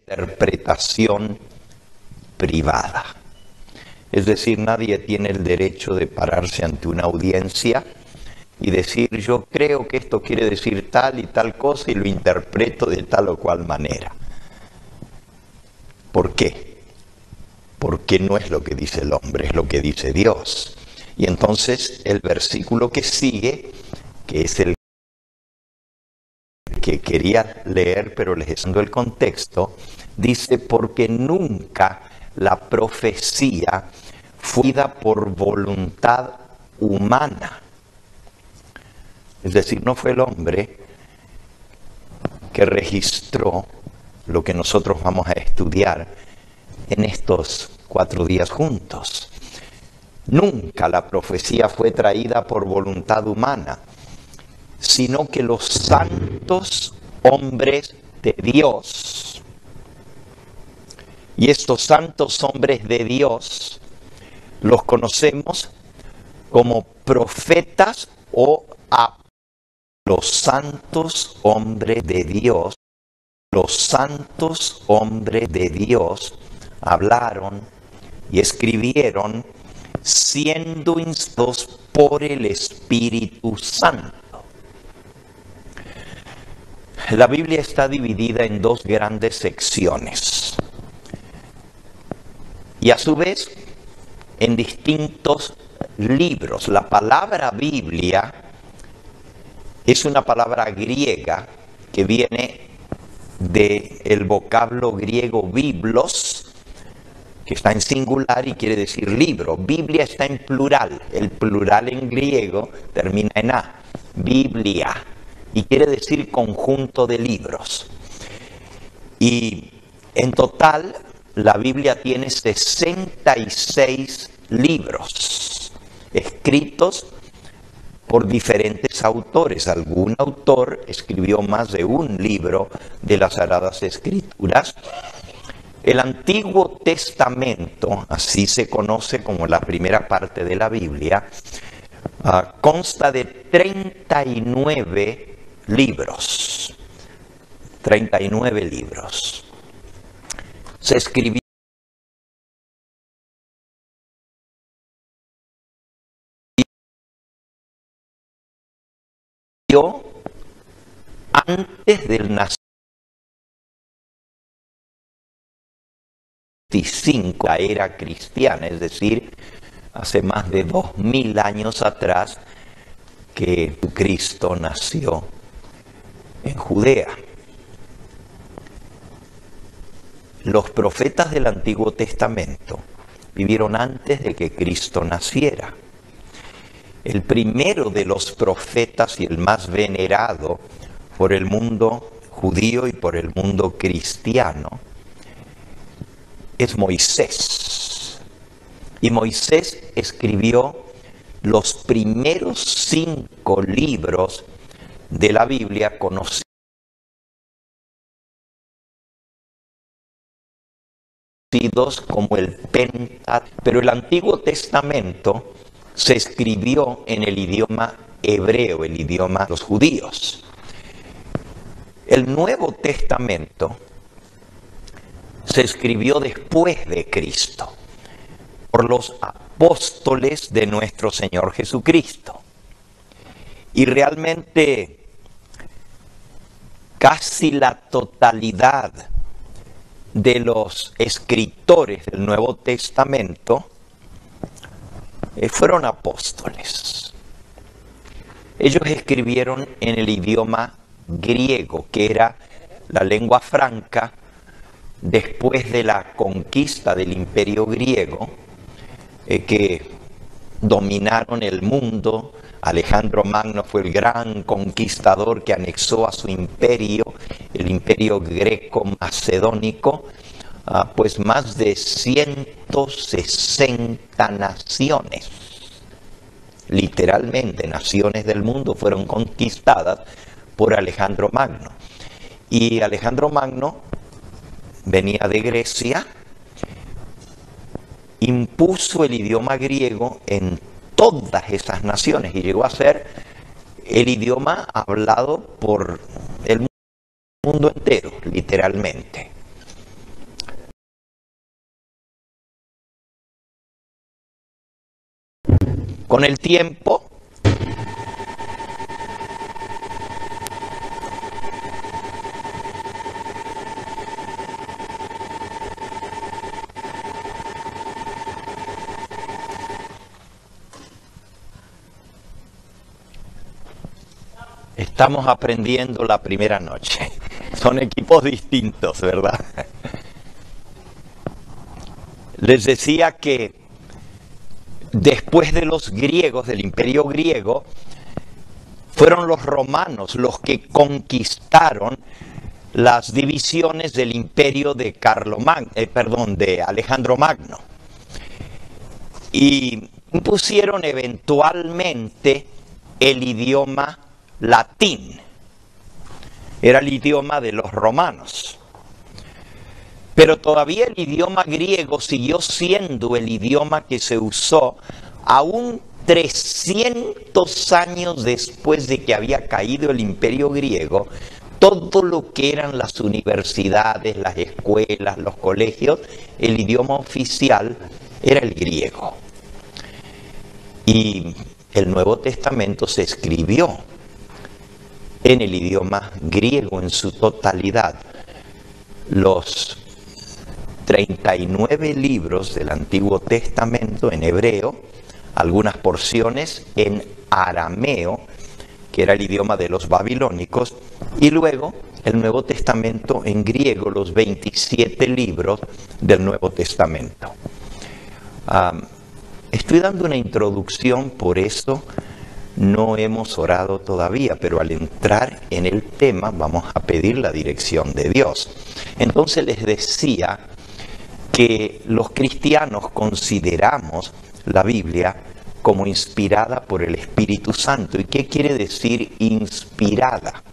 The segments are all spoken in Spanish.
interpretación privada. Es decir, nadie tiene el derecho de pararse ante una audiencia y decir, yo creo que esto quiere decir tal y tal cosa y lo interpreto de tal o cual manera. ¿Por qué? Porque no es lo que dice el hombre, es lo que dice Dios. Y entonces el versículo que sigue, que es el que quería leer, pero leyendo el contexto, dice, porque nunca la profecía fue dada por voluntad humana. Es decir, no fue el hombre que registró lo que nosotros vamos a estudiar en estos 4 días juntos. Nunca la profecía fue traída por voluntad humana, sino que los santos hombres de Dios, y estos santos hombres de Dios los conocemos como profetas o apóstoles. Los santos hombres de Dios, los santos hombres de Dios hablaron y escribieron siendo instados por el Espíritu Santo. La Biblia está dividida en 2 grandes secciones y a su vez en distintos libros. La palabra Biblia es una palabra griega que viene del vocablo griego biblos, que está en singular y quiere decir libro. Biblia está en plural. El plural en griego termina en A, Biblia, y quiere decir conjunto de libros. Y en total la Biblia tiene 66 libros escritos por diferentes autores. Algún autor escribió más de un libro de las Sagradas Escrituras. El Antiguo Testamento, así se conoce como la primera parte de la Biblia, consta de 39 libros. 39 libros. Se escribió antes del nacimiento de la era cristiana, es decir, hace más de 2000 años atrás que Cristo nació en Judea. Los profetas del Antiguo Testamento vivieron antes de que Cristo naciera. El primero de los profetas y el más venerado por el mundo judío y por el mundo cristiano es Moisés. Y Moisés escribió los primeros 5 libros de la Biblia conocidos como el Pentateuco. Pero el Antiguo Testamento se escribió en el idioma hebreo, el idioma de los judíos. El Nuevo Testamento se escribió después de Cristo, por los apóstoles de nuestro Señor Jesucristo. Y realmente casi la totalidad de los escritores del Nuevo Testamento fueron apóstoles. Ellos escribieron en el idioma griego, que era la lengua franca después de la conquista del Imperio griego, que dominaron el mundo. Alejandro Magno fue el gran conquistador que anexó a su imperio, el imperio greco-macedónico, pues más de 160 naciones. Literalmente, naciones del mundo fueron conquistadas por Alejandro Magno. Y Alejandro Magno venía de Grecia, impuso el idioma griego en todas esas naciones y llegó a ser el idioma hablado por el mundo entero, literalmente. Con el tiempo, estamos aprendiendo la primera noche. Son equipos distintos, ¿verdad? Les decía que después de los griegos, del imperio griego, fueron los romanos los que conquistaron las divisiones del imperio de de Alejandro Magno. Y impusieron eventualmente el idioma latín. Era el idioma de los romanos. Pero todavía el idioma griego siguió siendo el idioma que se usó aún 300 años después de que había caído el imperio griego. Todo lo que eran las universidades, las escuelas, los colegios, el idioma oficial era el griego. Y el Nuevo Testamento se escribió en el idioma griego en su totalidad. Los 39 libros del Antiguo Testamento en hebreo, algunas porciones en arameo, que era el idioma de los babilónicos, y luego el Nuevo Testamento en griego, los 27 libros del Nuevo Testamento. Estoy dando una introducción, por eso no hemos orado todavía, pero al entrar en el tema vamos a pedir la dirección de Dios. Entonces les decía que los cristianos consideramos la Biblia como inspirada por el Espíritu Santo. ¿Y qué quiere decir inspirada?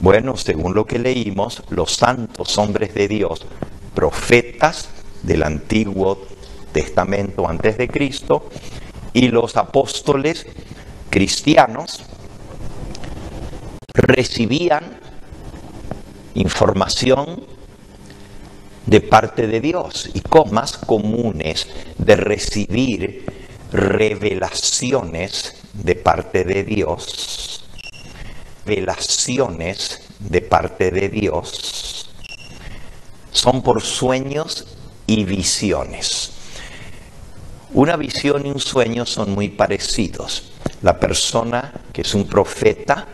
Bueno, según lo que leímos, los santos hombres de Dios, profetas del Antiguo Testamento antes de Cristo, y los apóstoles cristianos recibían información de parte de Dios, y más comunes de recibir revelaciones de parte de Dios, son por sueños y visiones. Una visión y un sueño son muy parecidos. La persona que es un profeta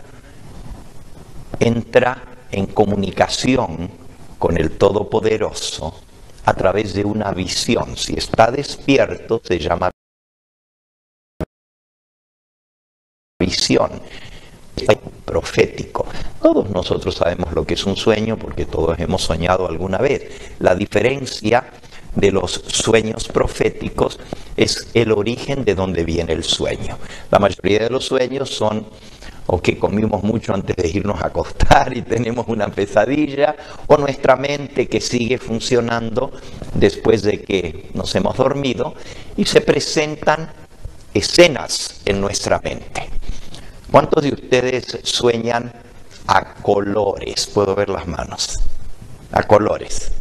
entra en comunicación con el Todopoderoso a través de una visión. Si está despierto, se llama visión. Profético. Todos nosotros sabemos lo que es un sueño porque todos hemos soñado alguna vez. La diferencia de los sueños proféticos es el origen de donde viene el sueño. La mayoría de los sueños son o que comimos mucho antes de irnos a acostar y tenemos una pesadilla, o nuestra mente que sigue funcionando después de que nos hemos dormido, y se presentan escenas en nuestra mente. ¿Cuántos de ustedes sueñan a colores? Puedo ver las manos. A colores.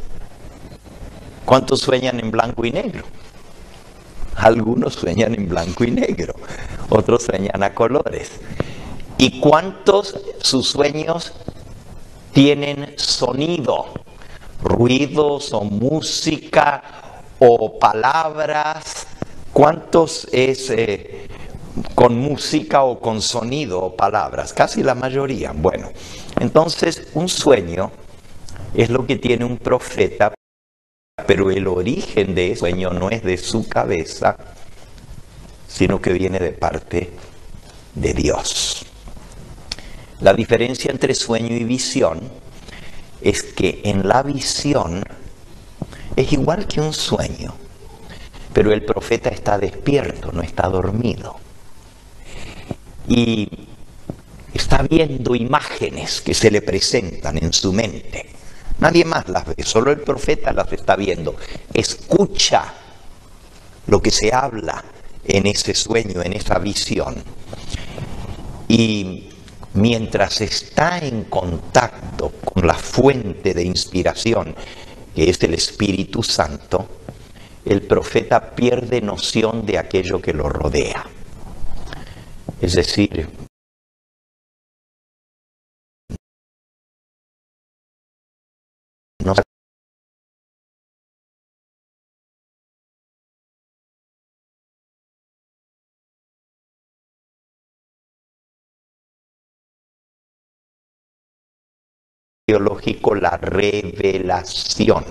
¿Cuántos sueñan en blanco y negro? Algunos sueñan en blanco y negro, otros sueñan a colores. ¿Y cuántos sus sueños tienen sonido? Ruidos o música o palabras. ¿Cuántos es con música o con sonido o palabras? Casi la mayoría. Bueno, entonces un sueño es lo que tiene un profeta, pero el origen de ese sueño no es de su cabeza, sino que viene de parte de Dios. La diferencia entre sueño y visión es que en la visión es igual que un sueño, pero el profeta está despierto, no está dormido. Y está viendo imágenes que se le presentan en su mente. Nadie más las ve, solo el profeta las está viendo. Escucha lo que se habla en ese sueño, en esa visión. Y mientras está en contacto con la fuente de inspiración, que es el Espíritu Santo, el profeta pierde noción de aquello que lo rodea. Es decir, no teológico, la revelación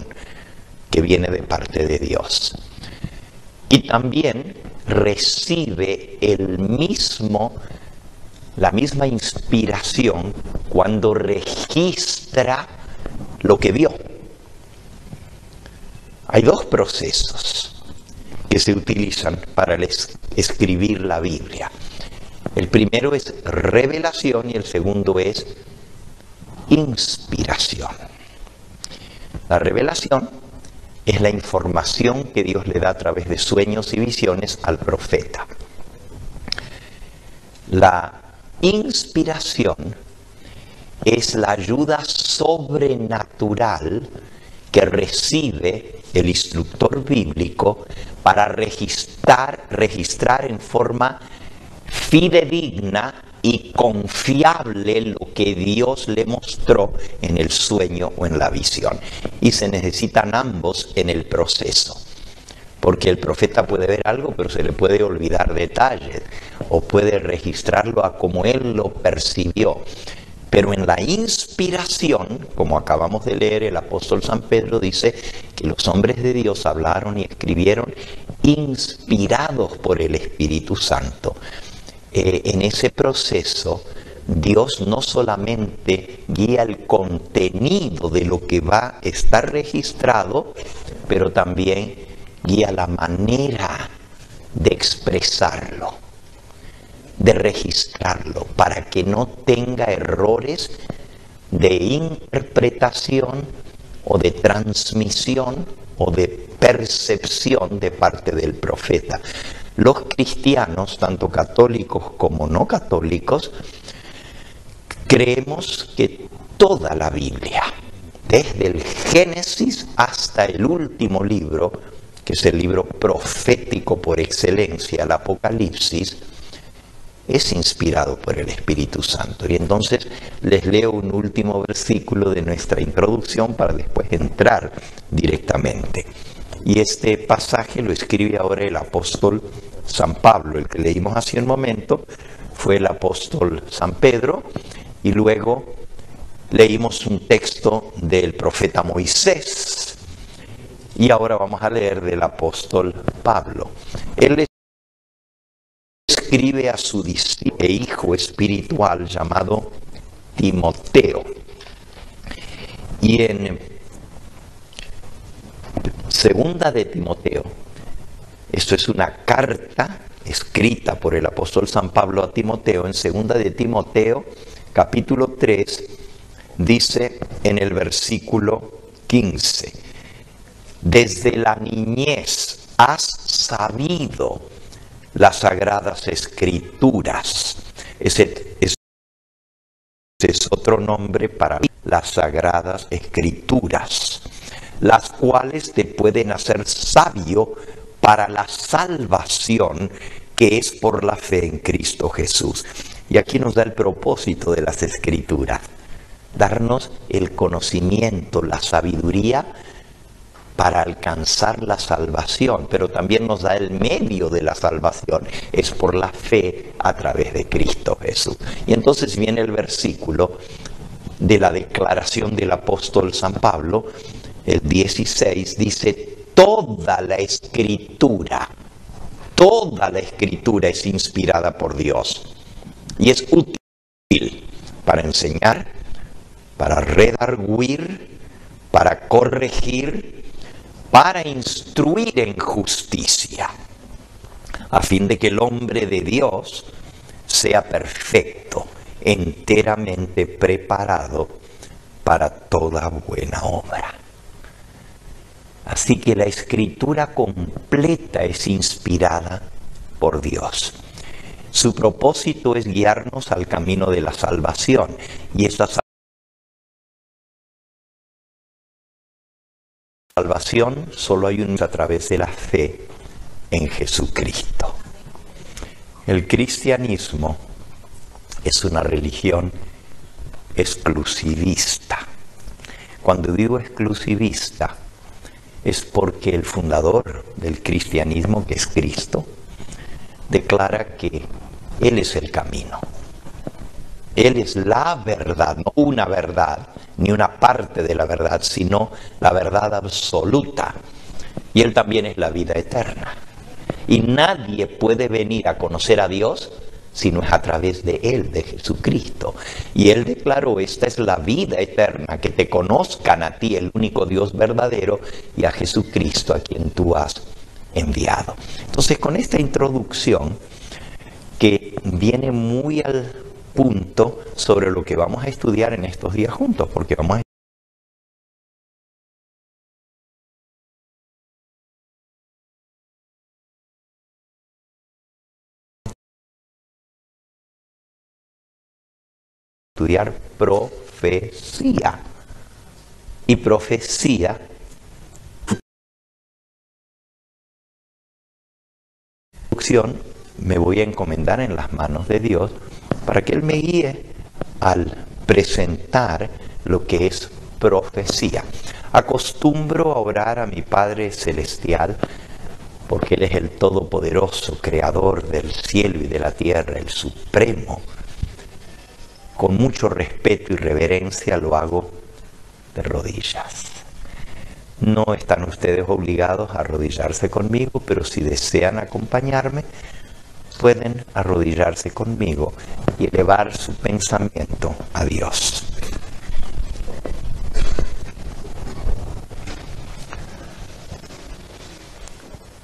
que viene de parte de Dios. Y también recibe la misma inspiración cuando registra lo que vio. Hay dos procesos que se utilizan para escribir la Biblia. El primero es revelación y el segundo es inspiración. La revelación es la información que Dios le da a través de sueños y visiones al profeta. La inspiración es la ayuda sobrenatural que recibe el instructor bíblico para registrar en forma fidedigna y confiable lo que Dios le mostró en el sueño o en la visión. Y se necesitan ambos en el proceso. Porque el profeta puede ver algo, pero se le puede olvidar detalles, o puede registrarlo a como él lo percibió. Pero en la inspiración, como acabamos de leer, el apóstol San Pedro dice que los hombres de Dios hablaron y escribieron inspirados por el Espíritu Santo. En ese proceso, Dios no solamente guía el contenido de lo que va a estar registrado, pero también guía la manera de expresarlo, de registrarlo, para que no tenga errores de interpretación o de transmisión o de percepción de parte del profeta. Los cristianos, tanto católicos como no católicos, creemos que toda la Biblia, desde el Génesis hasta el último libro, que es el libro profético por excelencia, el Apocalipsis, es inspirado por el Espíritu Santo. Y entonces les leo un último versículo de nuestra introducción para después entrar directamente. Y este pasaje lo escribe ahora el apóstol San Pablo. El que leímos hace un momento fue el apóstol San Pedro, y luego leímos un texto del profeta Moisés, y ahora vamos a leer del apóstol Pablo. Él escribe a su discípulo e hijo espiritual llamado Timoteo, y en Segunda de Timoteo, esto es una carta escrita por el apóstol San Pablo a Timoteo. En Segunda de Timoteo, capítulo 3, dice en el versículo 15: desde la niñez has sabido las sagradas escrituras. Ese es otro nombre para las sagradas escrituras, las cuales te pueden hacer sabio para la salvación que es por la fe en Cristo Jesús. Y aquí nos da el propósito de las escrituras: darnos el conocimiento, la sabiduría para alcanzar la salvación, pero también nos da el medio de la salvación, es por la fe a través de Cristo Jesús. Y entonces viene el versículo de la declaración del apóstol San Pablo, el 16, dice: toda la escritura es inspirada por Dios y es útil para enseñar, para redarguir, para corregir, para instruir en justicia, a fin de que el hombre de Dios sea perfecto, enteramente preparado para toda buena obra. Así que la escritura completa es inspirada por Dios. Su propósito es guiarnos al camino de la salvación, y esta salvación solo hay una a través de la fe en Jesucristo. El cristianismo es una religión exclusivista. Cuando digo exclusivista, es porque el fundador del cristianismo, que es Cristo, declara que Él es el camino. Él es la verdad, no una verdad, ni una parte de la verdad, sino la verdad absoluta. Y Él también es la vida eterna. Y nadie puede venir a conocer a Dios si no es a través de Él, de Jesucristo. Y Él declaró, esta es la vida eterna, que te conozcan a ti, el único Dios verdadero, y a Jesucristo, a quien tú has enviado. Entonces, con esta introducción, que viene muy al punto sobre lo que vamos a estudiar en estos días juntos, porque vamos a estudiar profecía. Y profecía me voy a encomendar en las manos de Dios para que Él me guíe al presentar lo que es profecía. Acostumbro a orar a mi Padre Celestial porque Él es el Todopoderoso, Creador del cielo y de la tierra, el Supremo. Con mucho respeto y reverencia lo hago de rodillas. No están ustedes obligados a arrodillarse conmigo, pero si desean acompañarme, pueden arrodillarse conmigo y elevar su pensamiento a Dios.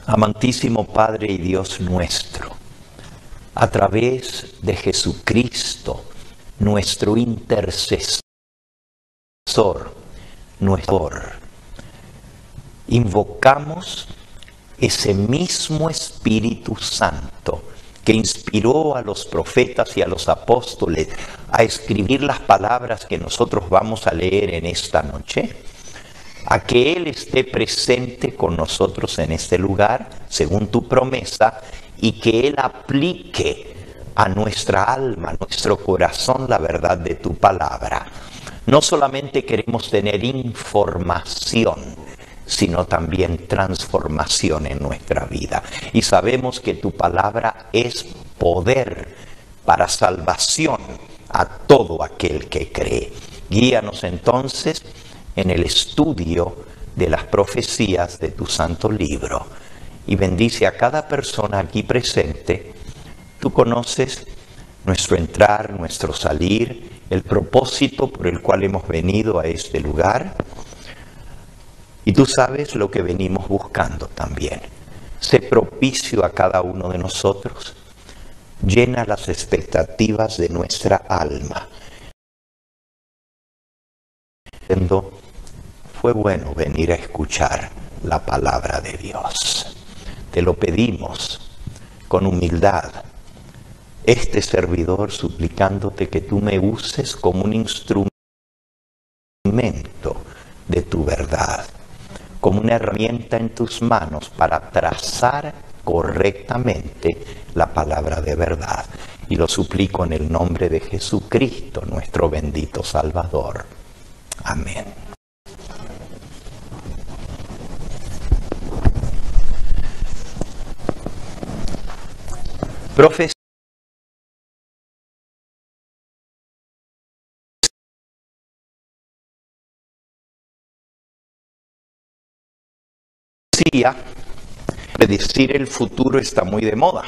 Amantísimo Padre y Dios nuestro, a través de Jesucristo, nuestro intercesor, nuestro, invocamos ese mismo Espíritu Santo que inspiró a los profetas y a los apóstoles a escribir las palabras que nosotros vamos a leer en esta noche, a que Él esté presente con nosotros en este lugar, según tu promesa, y que Él aplique a nuestra alma, a nuestro corazón, la verdad de tu palabra. No solamente queremos tener información, sino también transformación en nuestra vida. Y sabemos que tu palabra es poder para salvación a todo aquel que cree. Guíanos entonces en el estudio de las profecías de tu santo libro y bendice a cada persona aquí presente. Tú conoces nuestro entrar, nuestro salir, el propósito por el cual hemos venido a este lugar. Y tú sabes lo que venimos buscando también. Sé propicio a cada uno de nosotros. Llena las expectativas de nuestra alma. Fue bueno venir a escuchar la palabra de Dios. Te lo pedimos con humildad. Este servidor suplicándote que tú me uses como un instrumento de tu verdad, como una herramienta en tus manos para trazar correctamente la palabra de verdad. Y lo suplico en el nombre de Jesucristo, nuestro bendito Salvador. Amén. Profecía. Predecir el futuro está muy de moda,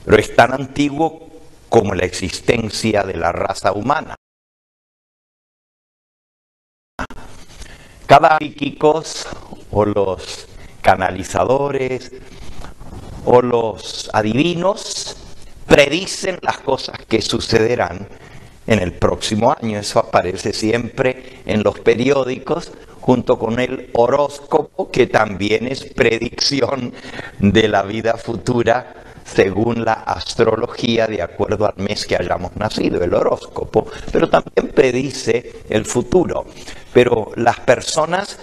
pero es tan antiguo como la existencia de la raza humana. Cada psíquicos o los canalizadores o los adivinos predicen las cosas que sucederán en el próximo año. Eso aparece siempre en los periódicos junto con el horóscopo, que también es predicción de la vida futura según la astrología, de acuerdo al mes que hayamos nacido, el horóscopo, pero también predice el futuro. Pero las personas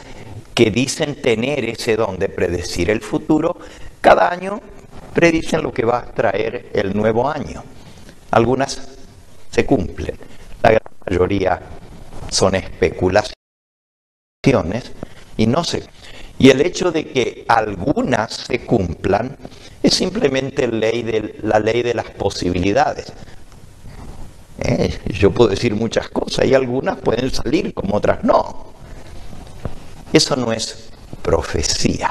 que dicen tener ese don de predecir el futuro, cada año predicen lo que va a traer el nuevo año. Algunas se cumplen, la gran mayoría son especulaciones y no se. Y el hecho de que algunas se cumplan es simplemente la ley de las posibilidades. Yo puedo decir muchas cosas y algunas pueden salir como otras no. Eso no es profecía.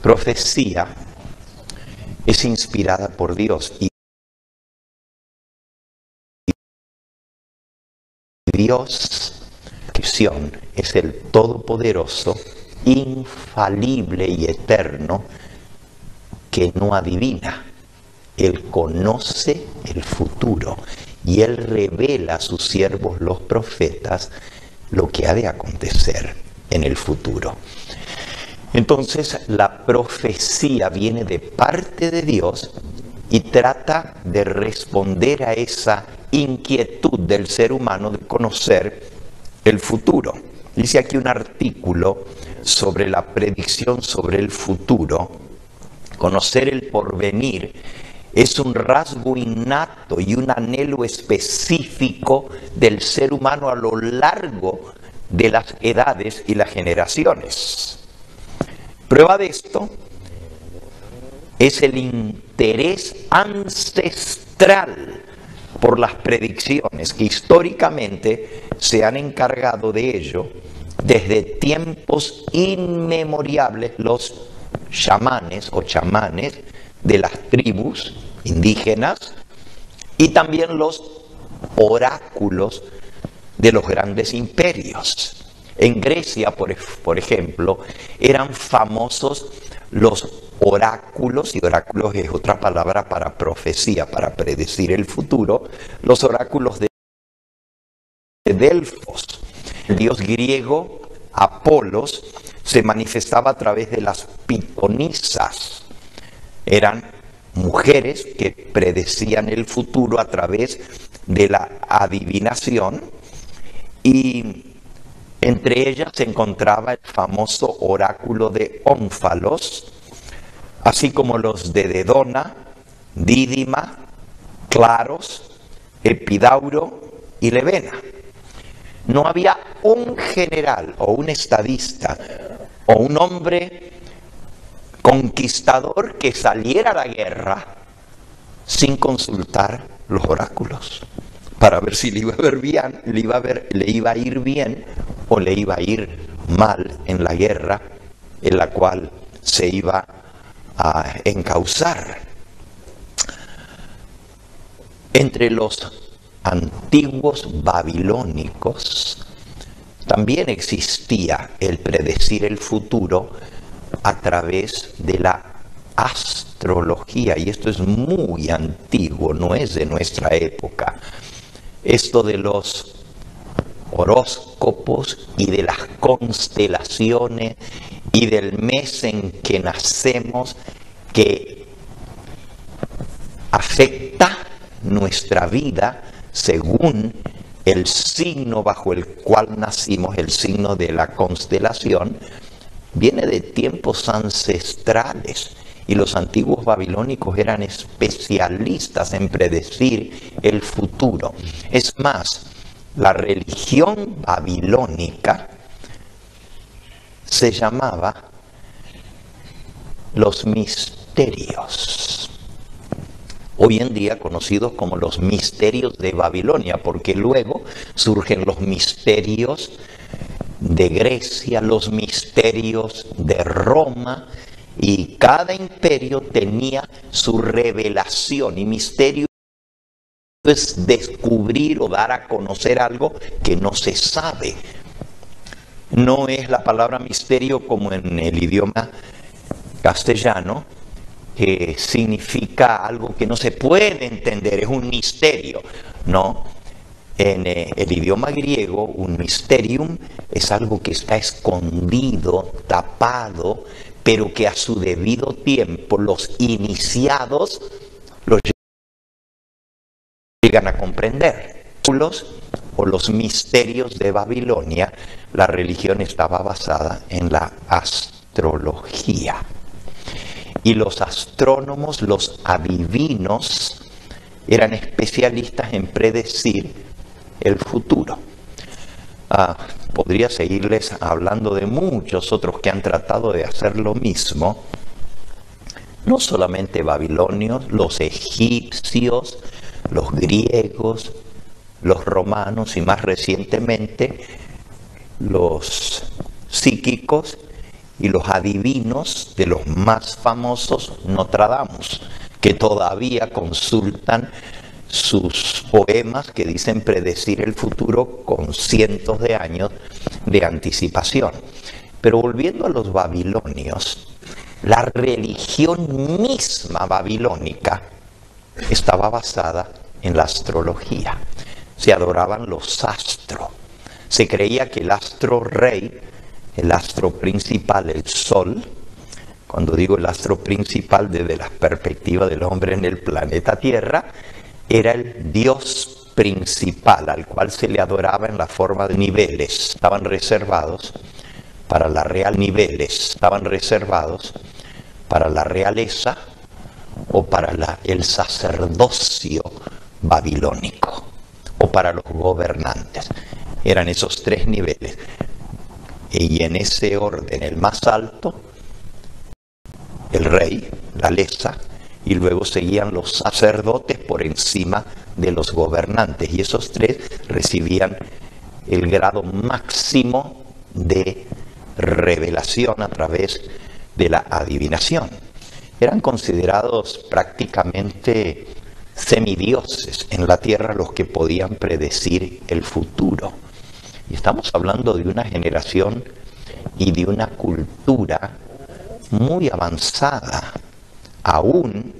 Profecía es inspirada por Dios y Dios es el Todopoderoso, infalible y eterno, que no adivina. Él conoce el futuro y Él revela a sus siervos los profetas lo que ha de acontecer en el futuro. Entonces la profecía viene de parte de Dios y trata de responder a esa inquietud del ser humano de conocer el futuro. Dice aquí un artículo sobre la predicción sobre el futuro. Conocer el porvenir es un rasgo innato y un anhelo específico del ser humano a lo largo de las edades y las generaciones. Prueba de esto es el interés ancestral por las predicciones que históricamente se han encargado de ello desde tiempos inmemorables los chamanes de las tribus indígenas y también los oráculos de los grandes imperios. En Grecia, por ejemplo, eran famosos los oráculos, y oráculos es otra palabra para profecía, para predecir el futuro, los oráculos de Delfos. El dios griego Apolos se manifestaba a través de las pitonisas. Eran mujeres que predecían el futuro a través de la adivinación, y entre ellas se encontraba el famoso oráculo de Ónfalos, así como los de Dedona, Dídima, Claros, Epidauro y Levena. No había un general o un estadista o un hombre conquistador que saliera a la guerra sin consultar los oráculos para ver si le iba a ir bien o le iba a ir mal en la guerra en la cual se iba a encauzar. Entre los antiguos babilónicos también existía el predecir el futuro a través de la astrología, y esto es muy antiguo, no es de nuestra época. Esto de los horóscopos y de las constelaciones y del mes en que nacemos, que afecta nuestra vida según el signo bajo el cual nacimos, el signo de la constelación, viene de tiempos ancestrales. Y los antiguos babilónicos eran especialistas en predecir el futuro. Es más, la religión babilónica se llamaba los misterios. Hoy en día conocidos como los misterios de Babilonia, porque luego surgen los misterios de Grecia, los misterios de Roma, y cada imperio tenía su revelación, y misterio es descubrir o dar a conocer algo que no se sabe. No es la palabra misterio como en el idioma castellano, que significa algo que no se puede entender, es un misterio. No, en el idioma griego un mysterium es algo que está escondido, tapado, pero que a su debido tiempo los iniciados los llegan a comprender. O los misterios de Babilonia, la religión estaba basada en la astrología. Y los astrónomos, los adivinos, eran especialistas en predecir el futuro. Podría seguirles hablando de muchos otros que han tratado de hacer lo mismo. No solamente babilonios, los egipcios, los griegos, los romanos y más recientemente los psíquicos y los adivinos de los más famosos Nostradamus, que todavía consultan sus poemas que dicen predecir el futuro con cientos de años de anticipación. Pero volviendo a los babilonios, la religión misma babilónica estaba basada en la astrología. Se adoraban los astros. Se creía que el astro rey, el astro principal, el sol, cuando digo el astro principal desde la perspectiva del hombre en el planeta Tierra, era el dios principal al cual se le adoraba en la forma de niveles. Estaban reservados para la estaban reservados para la realeza o para el sacerdocio babilónico o para los gobernantes. Eran esos tres niveles. Y en ese orden, el más alto, el rey, la lesa, y luego seguían los sacerdotes por encima de los gobernantes. Y esos tres recibían el grado máximo de revelación a través de la adivinación. Eran considerados prácticamente semidioses en la tierra los que podían predecir el futuro. Y estamos hablando de una generación y de una cultura muy avanzada, aún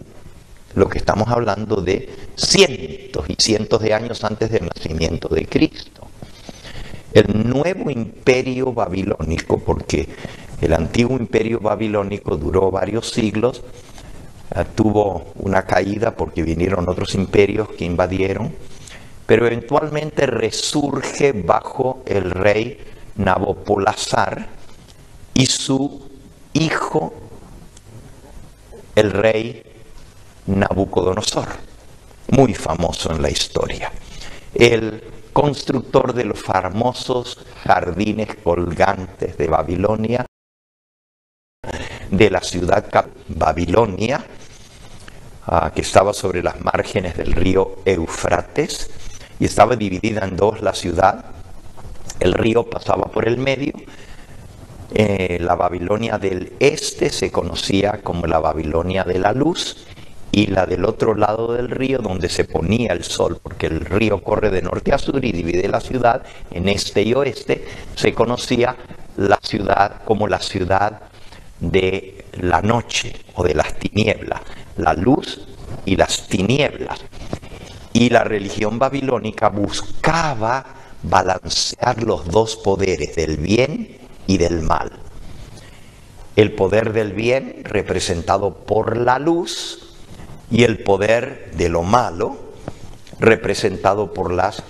lo que estamos hablando de cientos y cientos de años antes del nacimiento de Cristo. El nuevo imperio babilónico, porque el antiguo imperio babilónico duró varios siglos, tuvo una caída porque vinieron otros imperios que invadieron, pero eventualmente resurge bajo el rey Nabopolassar y su hijo, el rey Nabucodonosor, muy famoso en la historia. El constructor de los famosos jardines colgantes de Babilonia, de la ciudad Babilonia, que estaba sobre las márgenes del río Éufrates, y estaba dividida en dos la ciudad. El río pasaba por el medio. La Babilonia del este se conocía como la Babilonia de la luz, y la del otro lado del río, donde se ponía el sol, porque el río corre de norte a sur y divide la ciudad en este y oeste, se conocía la ciudad como la ciudad de la noche o de las tinieblas, la luz y las tinieblas. Y la religión babilónica buscaba balancear los dos poderes, del bien y del mal. El poder del bien representado por la luz y el poder de lo malo representado por las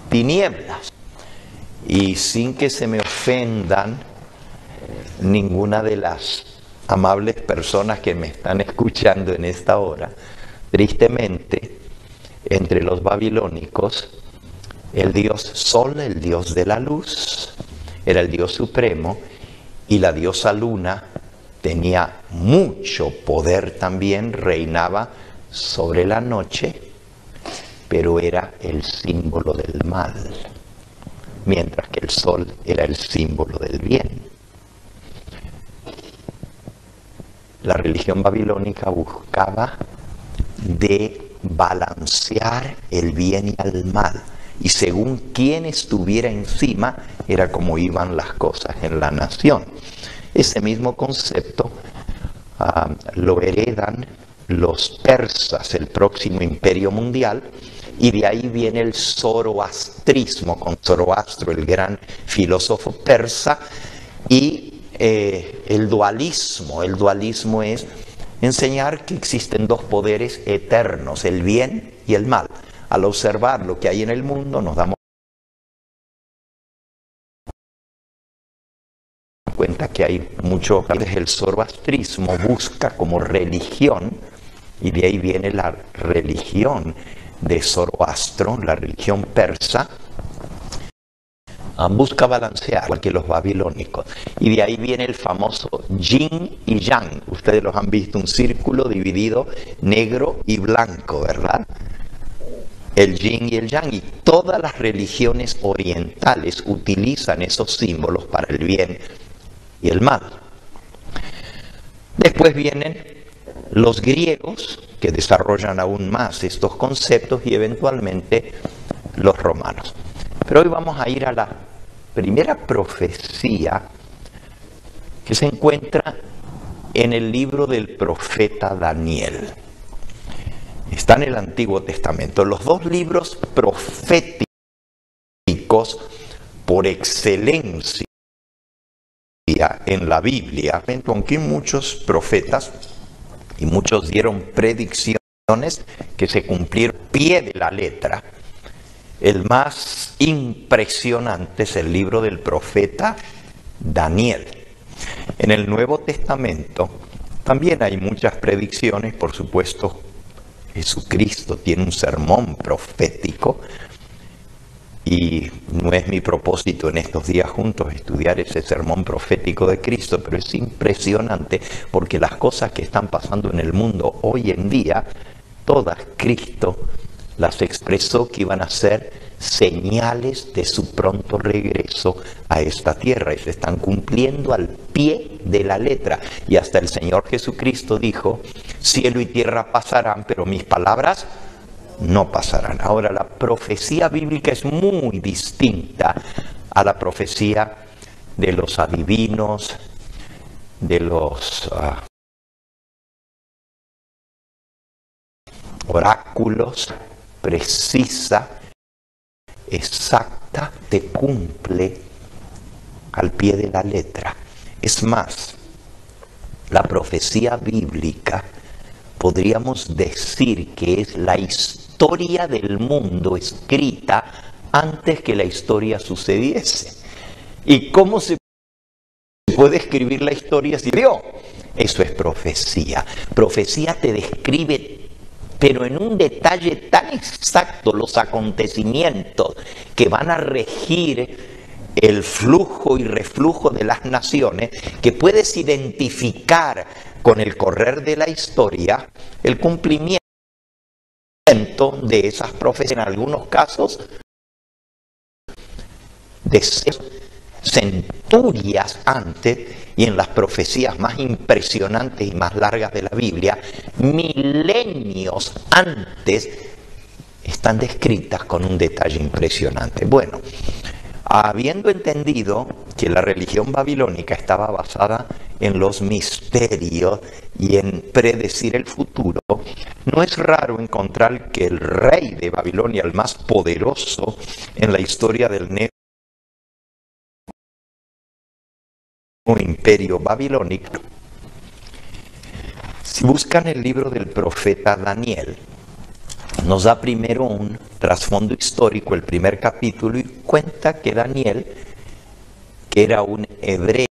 tinieblas. Y sin que se me ofendan ninguna de las amables personas que me están escuchando en esta hora, tristemente, entre los babilónicos, el dios Sol, el dios de la luz, era el dios supremo, y la diosa Luna tenía mucho poder también, reinaba sobre la noche, pero era el símbolo del mal, mientras que el Sol era el símbolo del bien. La religión babilónica buscaba de balancear el bien y el mal, y según quién estuviera encima era como iban las cosas en la nación. Ese mismo concepto lo heredan los persas, el próximo imperio mundial, y de ahí viene el zoroastrismo, con Zoroastro, el gran filósofo persa, y el dualismo. El dualismo es enseñar que existen dos poderes eternos, el bien y el mal. Al observar lo que hay en el mundo nos damos cuenta que hay mucho, el zoroastrismo busca como religión, y de ahí viene la religión de Zoroastro, la religión persa, busca balancear, igual que los babilónicos. Y de ahí viene el famoso yin y yang. Ustedes los han visto, un círculo dividido negro y blanco, ¿verdad? El yin y el yang. Y todas las religiones orientales utilizan esos símbolos para el bien y el mal. Después vienen los griegos, que desarrollan aún más estos conceptos, y eventualmente los romanos. Pero hoy vamos a ir a la primera profecía que se encuentra en el libro del profeta Daniel. Está en el Antiguo Testamento. Los dos libros proféticos por excelencia en la Biblia, aunque hay muchos profetas y muchos dieron predicciones que se cumplieron al pie de la letra, el más impresionante es el libro del profeta Daniel. En el Nuevo Testamento también hay muchas predicciones, por supuesto. Jesucristo tiene un sermón profético, y no es mi propósito en estos días juntos estudiar ese sermón profético de Cristo, pero es impresionante porque las cosas que están pasando en el mundo hoy en día, todas Cristo las expresó que iban a ser señales de su pronto regreso a esta tierra, y se están cumpliendo al pie de la letra. Y hasta el Señor Jesucristo dijo: cielo y tierra pasarán, pero mis palabras no pasarán. Ahora, la profecía bíblica es muy distinta a la profecía de los adivinos, de los oráculos. Precisa, exacta, te cumple al pie de la letra. Es más, la profecía bíblica podríamos decir que es la historia del mundo escrita antes que la historia sucediese. ¿Y cómo se puede escribir la historia si dio? Eso es profecía. Profecía te describe, pero en un detalle tan exacto, los acontecimientos que van a regir el flujo y reflujo de las naciones, que puedes identificar con el correr de la historia el cumplimiento de esas profecías, en algunos casos de centurias antes, y en las profecías más impresionantes y más largas de la Biblia, milenios antes, están descritas con un detalle impresionante. Bueno, habiendo entendido que la religión babilónica estaba basada en los misterios y en predecir el futuro, no es raro encontrar que el rey de Babilonia, el más poderoso en la historia del imperio babilónico, si buscan el libro del profeta Daniel, nos da primero un trasfondo histórico, el primer capítulo, y cuenta que Daniel, que era un hebreo,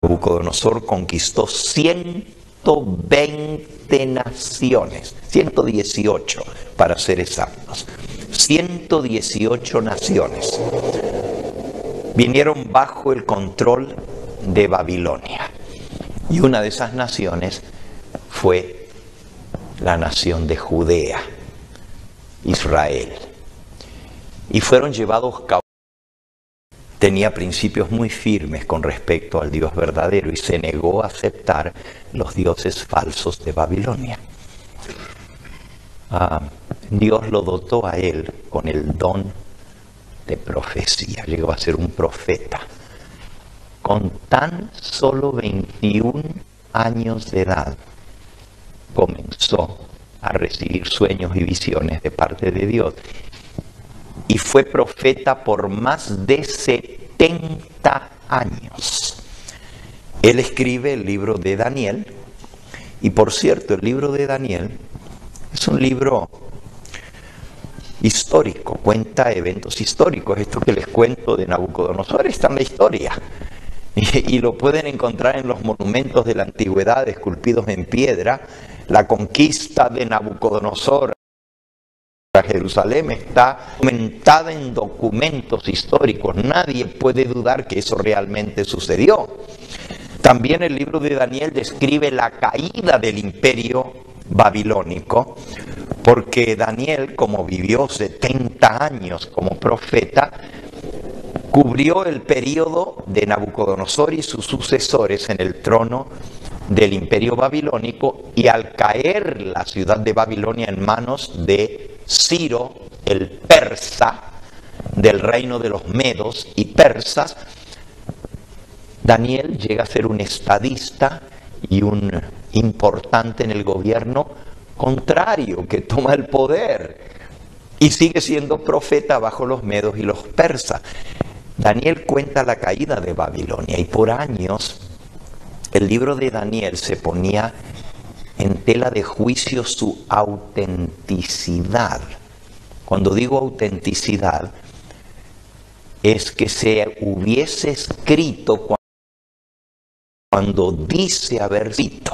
Nabucodonosor conquistó 120 naciones, 118 para ser exactos, 118 naciones vinieron bajo el control de Babilonia. Y una de esas naciones fue la nación de Judea, Israel. Y fueron llevados cautivos. Tenía principios muy firmes con respecto al Dios verdadero y se negó a aceptar los dioses falsos de Babilonia. Dios lo dotó a él con el don de profecía. Llegó a ser un profeta. Con tan solo 21 años de edad comenzó a recibir sueños y visiones de parte de Dios. Y fue profeta por más de 70 años. Él escribe el libro de Daniel, Y por cierto, el libro de Daniel es un libro histórico, cuenta eventos históricos. Esto que les cuento de Nabucodonosor está en la historia. Y lo pueden encontrar en los monumentos de la antigüedad esculpidos en piedra. La conquista de Nabucodonosor a Jerusalén está documentada en documentos históricos. Nadie puede dudar que eso realmente sucedió. También el libro de Daniel describe la caída del imperio babilónico, porque Daniel, como vivió 70 años como profeta, cubrió el periodo de Nabucodonosor y sus sucesores en el trono del imperio babilónico, y al caer la ciudad de Babilonia en manos de Ciro, el persa, del reino de los medos y persas, Daniel llega a ser un estadista y un importante en el gobierno contrario, que toma el poder y sigue siendo profeta bajo los medos y los persas. Daniel cuenta la caída de Babilonia, y por años el libro de Daniel se ponía en tela de juicio su autenticidad. Cuando digo autenticidad, es que se hubiese escrito cuando dice haber escrito,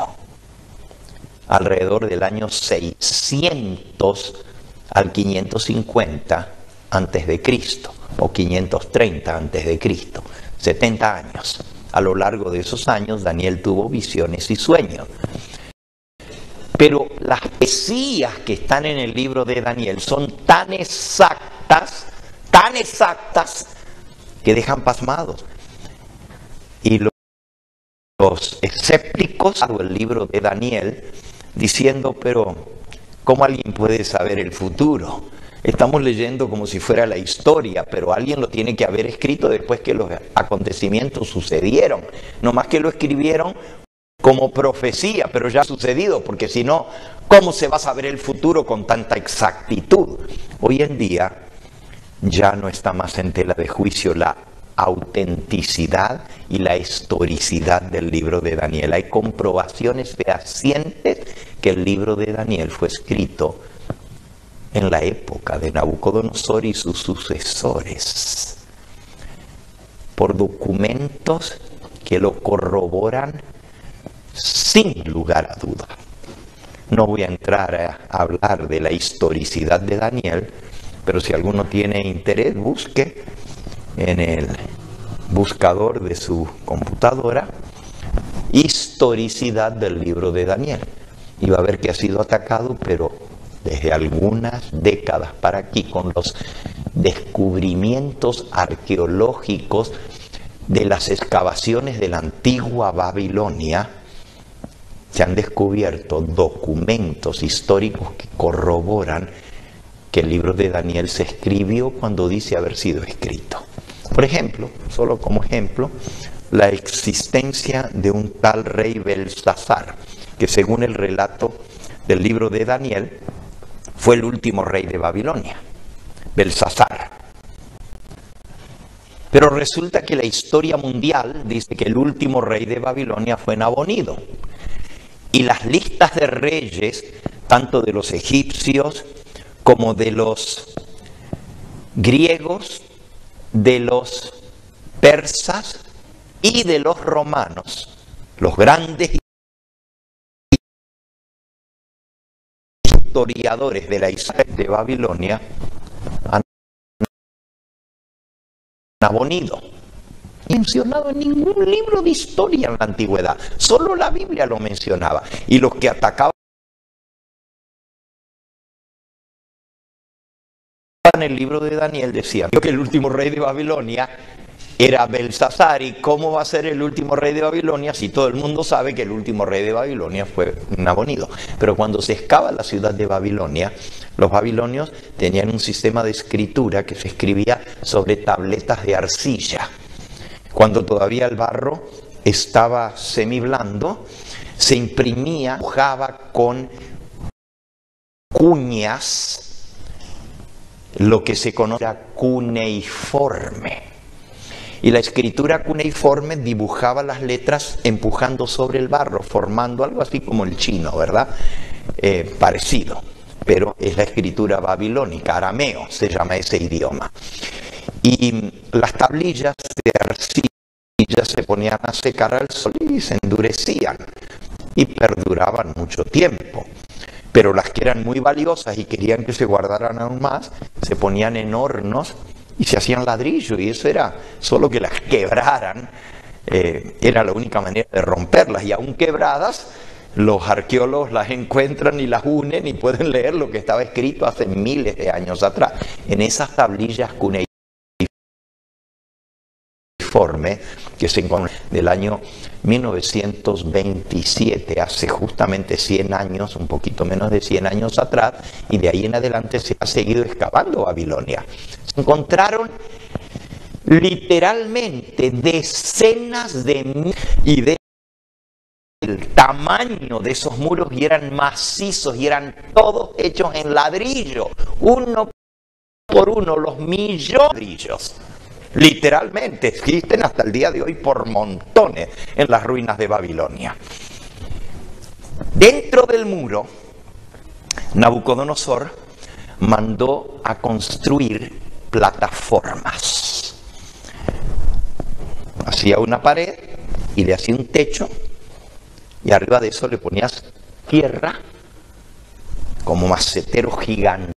alrededor del año 600 al 550 antes de Cristo, o 530 antes de Cristo, 70 años. A lo largo de esos años, Daniel tuvo visiones y sueños. Pero las profecías que están en el libro de Daniel son tan exactas, que dejan pasmados. Y los escépticos el libro de Daniel diciendo, pero ¿cómo alguien puede saber el futuro? Estamos leyendo como si fuera la historia, pero alguien lo tiene que haber escrito después que los acontecimientos sucedieron. No más que lo escribieron como profecía, pero ya ha sucedido, porque si no, ¿cómo se va a saber el futuro con tanta exactitud? Hoy en día ya no está más en tela de juicio la autenticidad y la historicidad del libro de Daniel. Hay comprobaciones fehacientes que el libro de Daniel fue escrito en la época de Nabucodonosor y sus sucesores, por documentos que lo corroboran sin lugar a duda. No voy a entrar a hablar de la historicidad de Daniel, pero si alguno tiene interés, busque en el buscador de su computadora historicidad del libro de Daniel, y va a ver que ha sido atacado, pero desde algunas décadas para aquí, con los descubrimientos arqueológicos de las excavaciones de la antigua Babilonia, se han descubierto documentos históricos que corroboran que el libro de Daniel se escribió cuando dice haber sido escrito. Por ejemplo, solo como ejemplo, la existencia de un tal rey Belsasar, que según el relato del libro de Daniel, fue el último rey de Babilonia, Belsasar. Pero resulta que la historia mundial dice que el último rey de Babilonia fue Nabonido. Y las listas de reyes, tanto de los egipcios como de los griegos, de los persas y de los romanos, los grandes historiadores de la historia de Babilonia, han Nabonido. Mencionado en ningún libro de historia en la antigüedad, solo la Biblia lo mencionaba. Y los que atacaban el libro de Daniel decían que el último rey de Babilonia era Belsasar. ¿Y cómo va a ser el último rey de Babilonia si todo el mundo sabe que el último rey de Babilonia fue Nabonido? Pero cuando se excava la ciudad de Babilonia, los babilonios tenían un sistema de escritura que se escribía sobre tabletas de arcilla. Cuando todavía el barro estaba semiblando, se imprimía, dibujaba con cuñas, lo que se conoce cuneiforme. Y la escritura cuneiforme dibujaba las letras empujando sobre el barro, formando algo así como el chino, ¿verdad? Parecido, pero es la escritura babilónica, arameo se llama ese idioma. Y las tablillas de arcilla se ponían a secar al sol y se endurecían y perduraban mucho tiempo. Pero las que eran muy valiosas y querían que se guardaran aún más, se ponían en hornos y se hacían ladrillo, y eso era, solo que las quebraran, era la única manera de romperlas, y aún quebradas, los arqueólogos las encuentran y las unen y pueden leer lo que estaba escrito hace miles de años atrás, en esas tablillas cuneiformes que se encuentran del año 1927, hace justamente 100 años, un poquito menos de 100 años atrás, y de ahí en adelante se ha seguido excavando Babilonia. Se encontraron literalmente decenas de y del tamaño de esos muros, y eran macizos y eran todos hechos en ladrillo, uno por uno, los millones de ladrillos. Literalmente existen hasta el día de hoy por montones en las ruinas de Babilonia. Dentro del muro, Nabucodonosor mandó a construir plataformas. Hacía una pared y le hacía un techo, y arriba de eso le ponías tierra como maceteros gigantescos,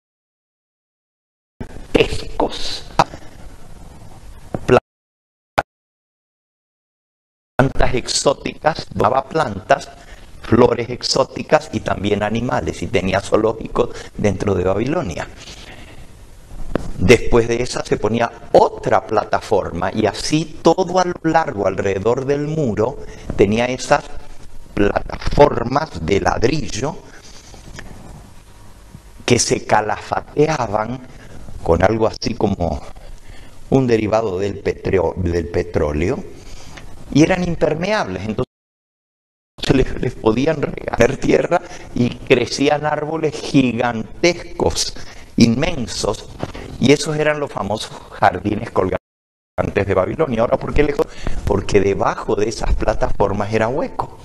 plantas exóticas, daba plantas, flores exóticas y también animales, y tenía zoológicos dentro de Babilonia. Después de esa se ponía otra plataforma, y así todo a lo largo, alrededor del muro, tenía esas plataformas de ladrillo que se calafateaban con algo así como un derivado del petróleo, y eran impermeables. Entonces les podían regar tierra y crecían árboles gigantescos, inmensos, y esos eran los famosos jardines colgantes de Babilonia. Ahora, ¿por qué lejos? Porque debajo de esas plataformas era hueco,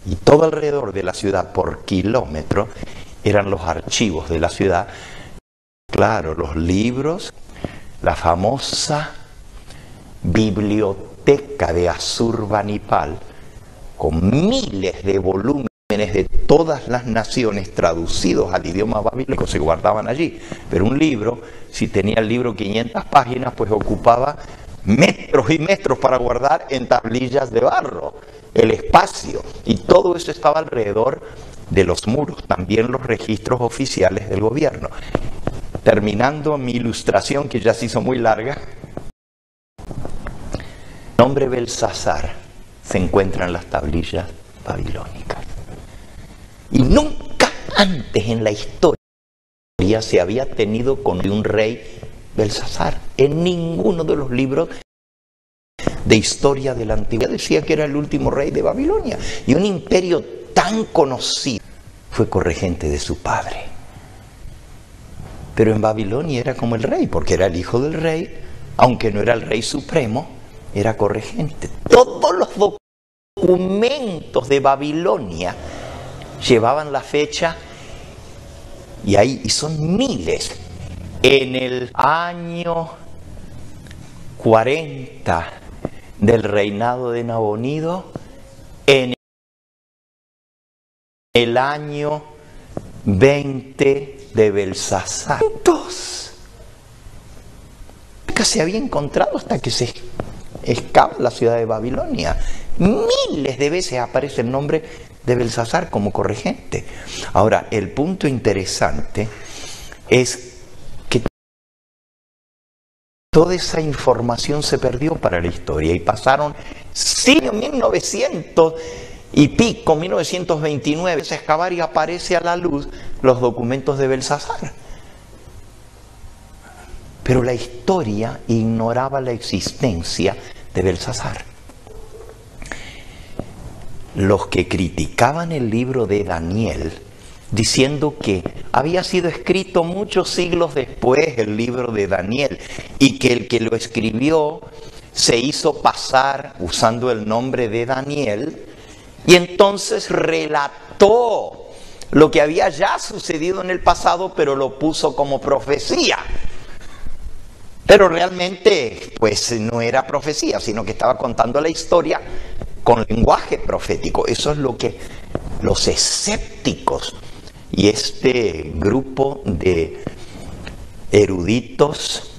y todo alrededor de la ciudad por kilómetro eran los archivos de la ciudad, claro, los libros, la famosa biblioteca de Asurbanipal, con miles de volúmenes de todas las naciones traducidos al idioma babilónico, se guardaban allí. Pero un libro, si tenía el libro 500 páginas, pues ocupaba metros y metros para guardar en tablillas de barro el espacio, y todo eso estaba alrededor de los muros, también los registros oficiales del gobierno. Terminando mi ilustración, que ya se hizo muy larga, el nombre Belsasar se encuentra en las tablillas babilónicas. Y nunca antes en la historia se había tenido con un rey Belsasar. En ninguno de los libros de historia de la antigüedad decía que era el último rey de Babilonia. Y un imperio tan conocido fue corregente de su padre. Pero en Babilonia era como el rey, porque era el hijo del rey, aunque no era el rey supremo, era corregente. Todos los documentos de Babilonia llevaban la fecha, y son miles. En el año 40 del reinado de Nabonido, en el año 20 de Belsasar. Nunca se había encontrado hasta que se excava la ciudad de Babilonia. Miles de veces aparece el nombre de Belsasar como corregente. Ahora, el punto interesante es que toda esa información se perdió para la historia, y pasaron siglos, 1900 y pico, 1929, se excavar y aparece a la luz los documentos de Belsasar. Pero la historia ignoraba la existencia de Belsasar. Los que criticaban el libro de Daniel diciendo que había sido escrito muchos siglos después el libro de Daniel y que el que lo escribió se hizo pasar usando el nombre de Daniel y entonces relató lo que había ya sucedido en el pasado, pero lo puso como profecía. Pero realmente, pues no era profecía, sino que estaba contando la historia con lenguaje profético. Eso es lo que los escépticos y este grupo de eruditos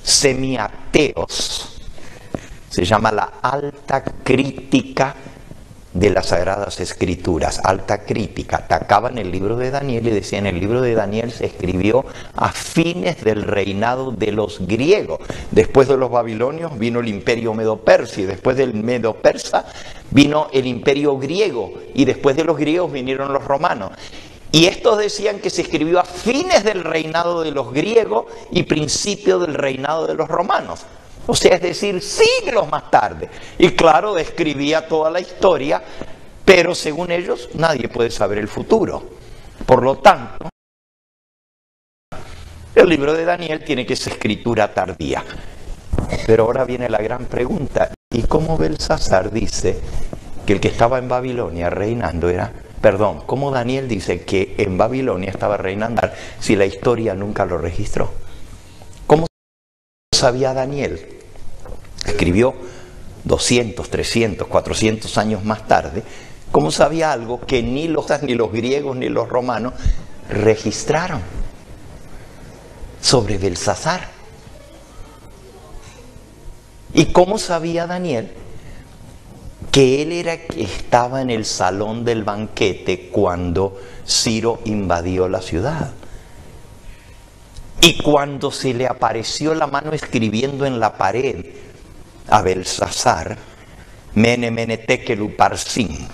semiateos se llama la alta crítica de las Sagradas Escrituras. Alta crítica. Atacaban el libro de Daniel y decían: el libro de Daniel se escribió a fines del reinado de los griegos. Después de los babilonios vino el imperio medo-persa, y después del medo-persa vino el imperio griego, y después de los griegos vinieron los romanos. Y estos decían que se escribió a fines del reinado de los griegos y principio del reinado de los romanos. O sea, es decir, siglos más tarde. Y claro, describía toda la historia, pero según ellos nadie puede saber el futuro. Por lo tanto, el libro de Daniel tiene que ser escritura tardía. Pero ahora viene la gran pregunta: ¿y cómo Belsasar dice que el que estaba en Babilonia reinando era... Perdón, ¿cómo Daniel dice que en Babilonia estaba reinando si la historia nunca lo registró? ¿Cómo sabía Daniel? Escribió 200, 300, 400 años más tarde. ¿Cómo sabía algo que ni los griegos ni los romanos registraron sobre Belsasar? ¿Y cómo sabía Daniel que él era el que estaba en el salón del banquete cuando Ciro invadió la ciudad? Y cuando se le apareció la mano escribiendo en la pared a Belsasar, Mene Mene Tekel Uparsin.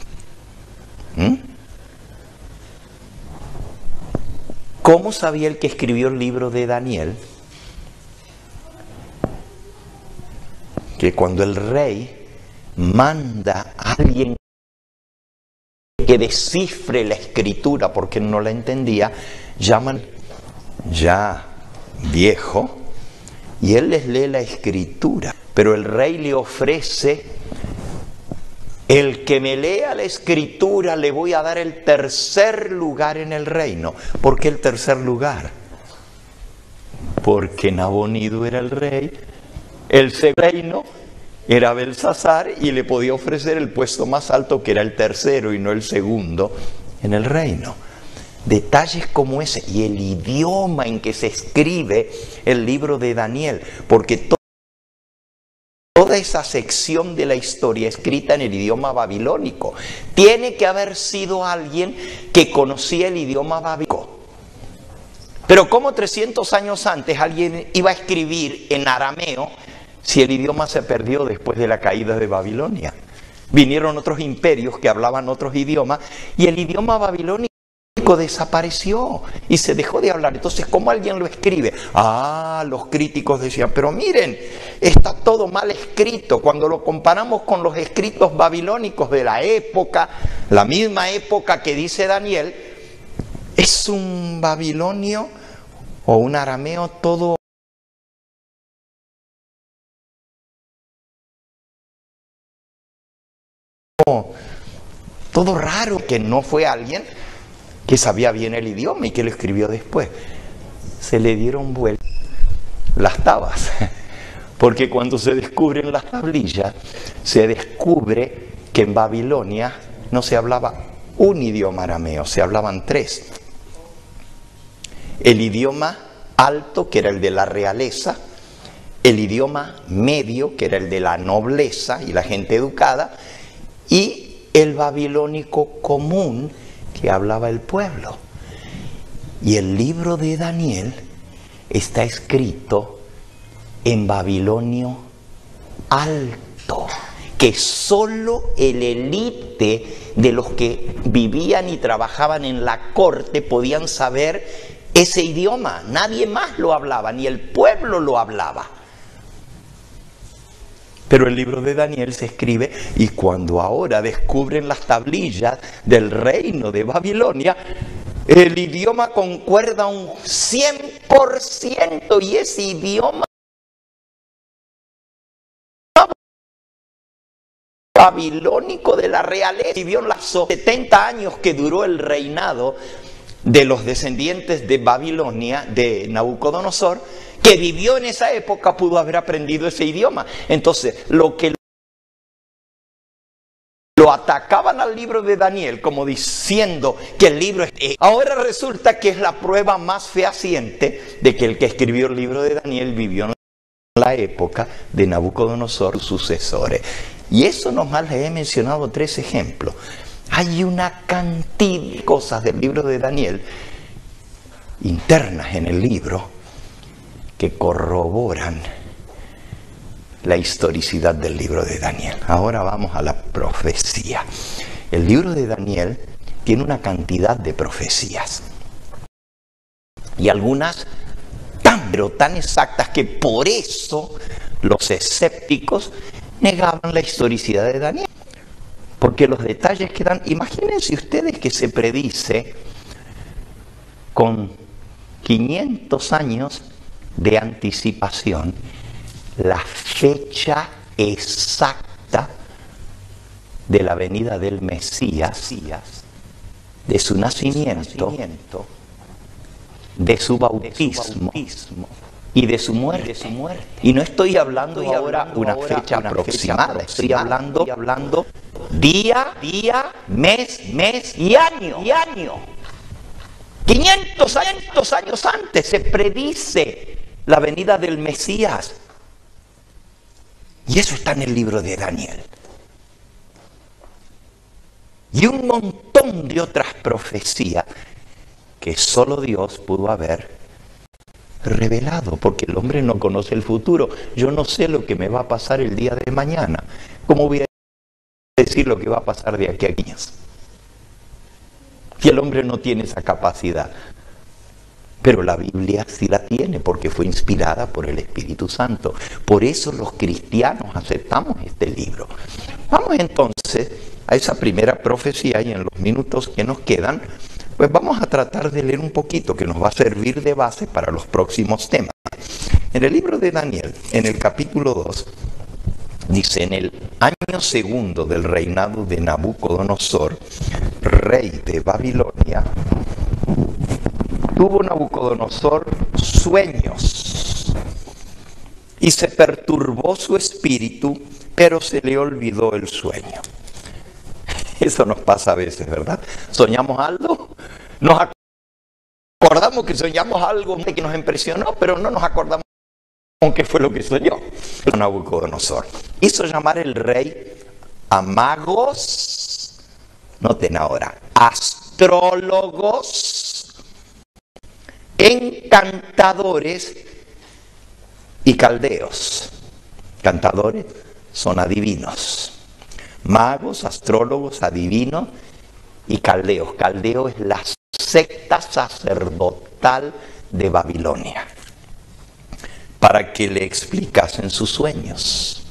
¿Cómo sabía el que escribió el libro de Daniel que cuando el rey manda a alguien que descifre la escritura porque no la entendía, llaman ya viejo y él les lee la escritura? Pero el rey le ofrece: el que me lea la escritura le voy a dar el tercer lugar en el reino. ¿Por qué el tercer lugar? Porque Nabonido era el rey, el segundo reino era Belsasar y le podía ofrecer el puesto más alto, que era el tercero y no el segundo en el reino. Detalles como ese, y el idioma en que se escribe el libro de Daniel, porque toda esa sección de la historia escrita en el idioma babilónico tiene que haber sido alguien que conocía el idioma babilónico. Pero ¿cómo 300 años antes alguien iba a escribir en arameo si el idioma se perdió después de la caída de Babilonia? Vinieron otros imperios que hablaban otros idiomas y el idioma babilónico desapareció y se dejó de hablar. Entonces, ¿cómo alguien lo escribe? Los críticos decían: pero miren, está todo mal escrito. Cuando lo comparamos con los escritos babilónicos de la época, la misma época que dice Daniel, es un babilonio o un arameo todo raro, que no fue alguien que sabía bien el idioma y que lo escribió después. Se le dieron vueltas las tabas, porque cuando se descubren las tablillas, se descubre que en Babilonia no se hablaba un idioma arameo, se hablaban tres. El idioma alto, que era el de la realeza, el idioma medio, que era el de la nobleza y la gente educada, y el babilónico común, que hablaba el pueblo. Y el libro de Daniel está escrito en babilonio alto, que solo el élite de los que vivían y trabajaban en la corte podían saber ese idioma. Nadie más lo hablaba, ni el pueblo lo hablaba. Pero el libro de Daniel se escribe, y cuando ahora descubren las tablillas del reino de Babilonia, El idioma concuerda un 100% y ese idioma babilónico de la realeza. Vivió en los 70 años que duró el reinado de los descendientes de Babilonia, de Nabucodonosor, que vivió en esa época, pudo haber aprendido ese idioma. Entonces, lo que lo atacaban al libro de Daniel como diciendo que el libro ahora resulta que es la prueba más fehaciente de que el que escribió el libro de Daniel vivió en la época de Nabucodonosor, sus sucesores. Y eso nomás les he mencionado 3 ejemplos. Hay una cantidad de cosas del libro de Daniel internas en el libro que corroboran la historicidad del libro de Daniel. Ahora vamos a la profecía. El libro de Daniel tiene una cantidad de profecías. Y algunas pero tan exactas que por eso los escépticos negaban la historicidad de Daniel. Porque los detalles que dan, imagínense ustedes que se predice con 500 años de anticipación la fecha exacta de la venida del Mesías, de su nacimiento, de su bautismo y de su muerte. Y no estoy hablando ahora de una fecha aproximada, estoy hablando día, mes y año. 500 años antes se predice la venida del Mesías. Y eso está en el libro de Daniel. Y un montón de otras profecías que solo Dios pudo haber revelado, porque el hombre no conoce el futuro. Yo no sé lo que me va a pasar el día de mañana. ¿Cómo voy a decir lo que va a pasar de aquí a 15 años? Si el hombre no tiene esa capacidad. Pero la Biblia sí la tiene, porque fue inspirada por el Espíritu Santo. Por eso los cristianos aceptamos este libro. Vamos entonces a esa primera profecía, y en los minutos que nos quedan, pues vamos a tratar de leer un poquito, que nos va a servir de base para los próximos temas. En el libro de Daniel, en el capítulo 2, dice: en el año segundo del reinado de Nabucodonosor, rey de Babilonia, tuvo Nabucodonosor sueños y se perturbó su espíritu, pero se le olvidó el sueño. Eso nos pasa a veces, ¿verdad? Soñamos algo, nos acordamos que soñamos algo que nos impresionó, pero no nos acordamos con qué fue lo que soñó. Nabucodonosor hizo llamar el rey a magos, noten ahora, astrólogos, encantadores y caldeos. Cantadores son adivinos. Magos, astrólogos, adivinos y caldeos. Caldeo es la secta sacerdotal de Babilonia, para que le explicasen sus sueños.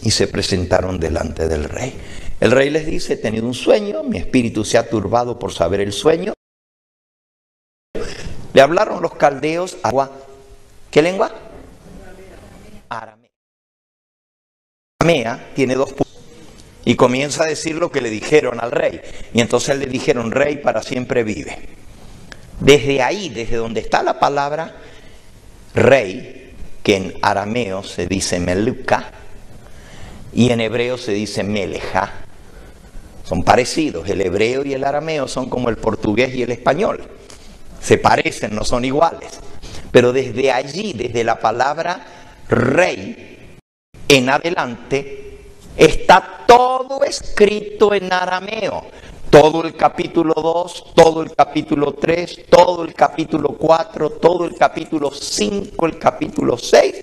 Y se presentaron delante del rey. El rey les dice: he tenido un sueño, mi espíritu se ha turbado por saber el sueño. Le hablaron los caldeos a... ¿Qué lengua? Aramea. Aramea tiene 2 puntos. Y comienza a decir lo que le dijeron al rey. Y entonces le dijeron: rey, para siempre vive. Desde ahí, desde donde está la palabra rey, que en arameo se dice meluca y en hebreo se dice meleja, son parecidos. El hebreo y el arameo son como el portugués y el español. Se parecen, no son iguales. Pero desde allí, desde la palabra rey en adelante, está todo escrito en arameo. Todo el capítulo 2, todo el capítulo 3, todo el capítulo 4, todo el capítulo 5, el capítulo 6,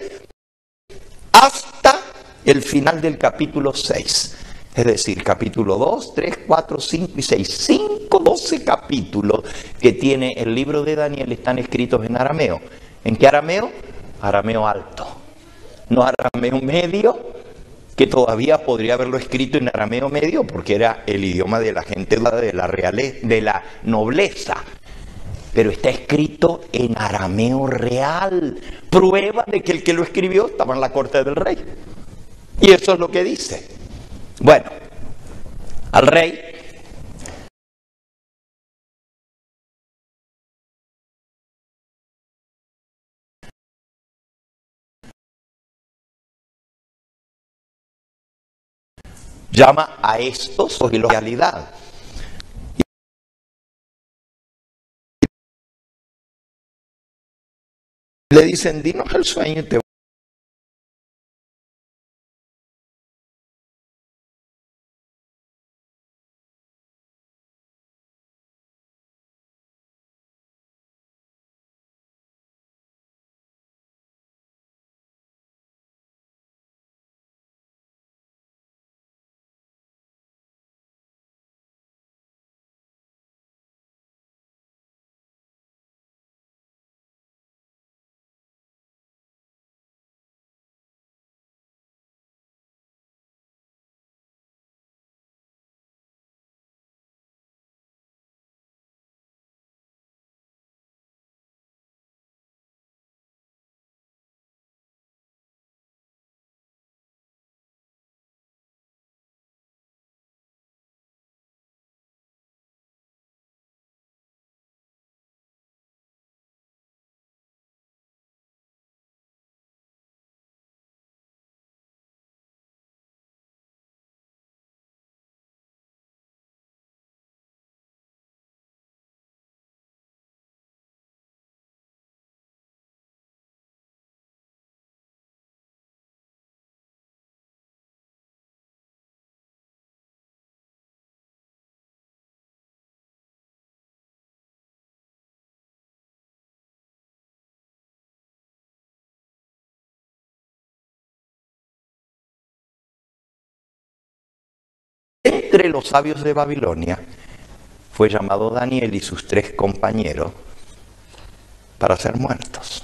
hasta el final del capítulo 6. Es decir, capítulo 2, 3, 4, 5 y 6. 12 capítulos que tiene el libro de Daniel están escritos en arameo. ¿En qué arameo? Arameo alto. No arameo medio, que todavía podría haberlo escrito en arameo medio, porque era el idioma de la gente de la realeza, de la nobleza. pero está escrito en arameo real. Prueba de que el que lo escribió estaba en la corte del rey. Y eso es lo que dice. Bueno, al rey llama a estos y la realidad. Le dicen, dinos el sueño y te entre los sabios de Babilonia fue llamado Daniel y sus 3 compañeros para ser muertos.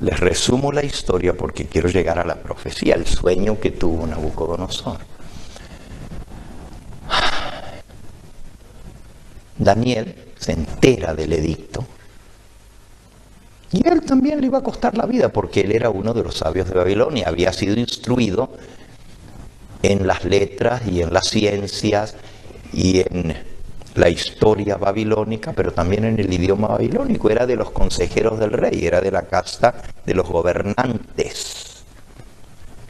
Les resumo la historia porque quiero llegar a la profecía, el sueño que tuvo Nabucodonosor. Daniel se entera del edicto y él también le iba a costar la vida porque él era uno de los sabios de Babilonia, había sido instruido en las letras y en las ciencias y en la historia babilónica, pero también en el idioma babilónico. Era de los consejeros del rey, era de la casta de los gobernantes,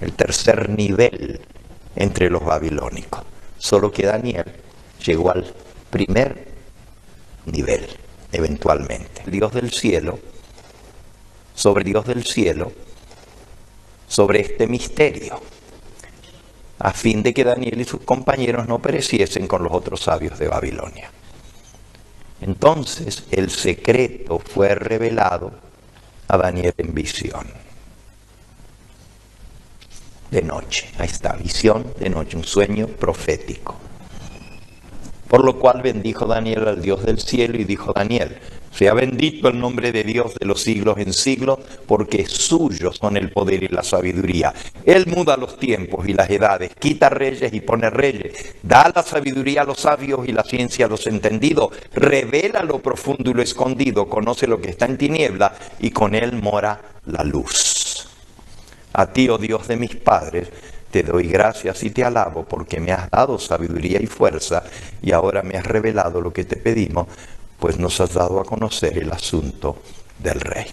el tercer nivel entre los babilónicos. Solo que Daniel llegó al primer nivel, eventualmente. Dios del cielo, sobre este misterio, a fin de que Daniel y sus compañeros no pereciesen con los otros sabios de Babilonia. Entonces el secreto fue revelado a Daniel en visión. De noche, ahí está, visión de noche, un sueño profético. Por lo cual bendijo Daniel al Dios del cielo y dijo Daniel, sea bendito el nombre de Dios de los siglos en siglos, porque suyos son el poder y la sabiduría. Él muda los tiempos y las edades, quita reyes y pone reyes, da la sabiduría a los sabios y la ciencia a los entendidos, revela lo profundo y lo escondido, conoce lo que está en tiniebla y con él mora la luz. A ti, oh Dios de mis padres, te doy gracias y te alabo porque me has dado sabiduría y fuerza y ahora me has revelado lo que te pedimos, pues nos has dado a conocer el asunto del rey.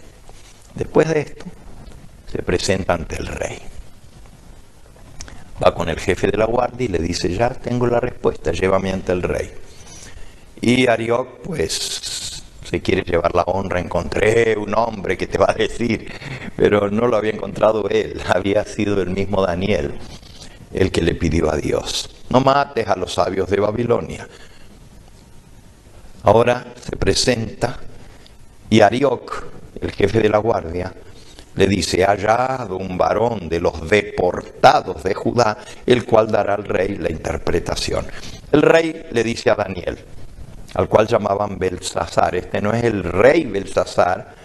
Después de esto, se presenta ante el rey. Va con el jefe de la guardia y le dice, ya tengo la respuesta, llévame ante el rey. Y Arioc, pues, se quiere llevar la honra, encontré un hombre que te va a decir, pero no lo había encontrado él, había sido el mismo Daniel el que le pidió a Dios, no mates a los sabios de Babilonia. Ahora se presenta y Arioc, el jefe de la guardia, le dice, ha hallado un varón de los deportados de Judá, el cual dará al rey la interpretación. El rey le dice a Daniel, al cual llamaban Belsasar, este no es el rey Belsasar,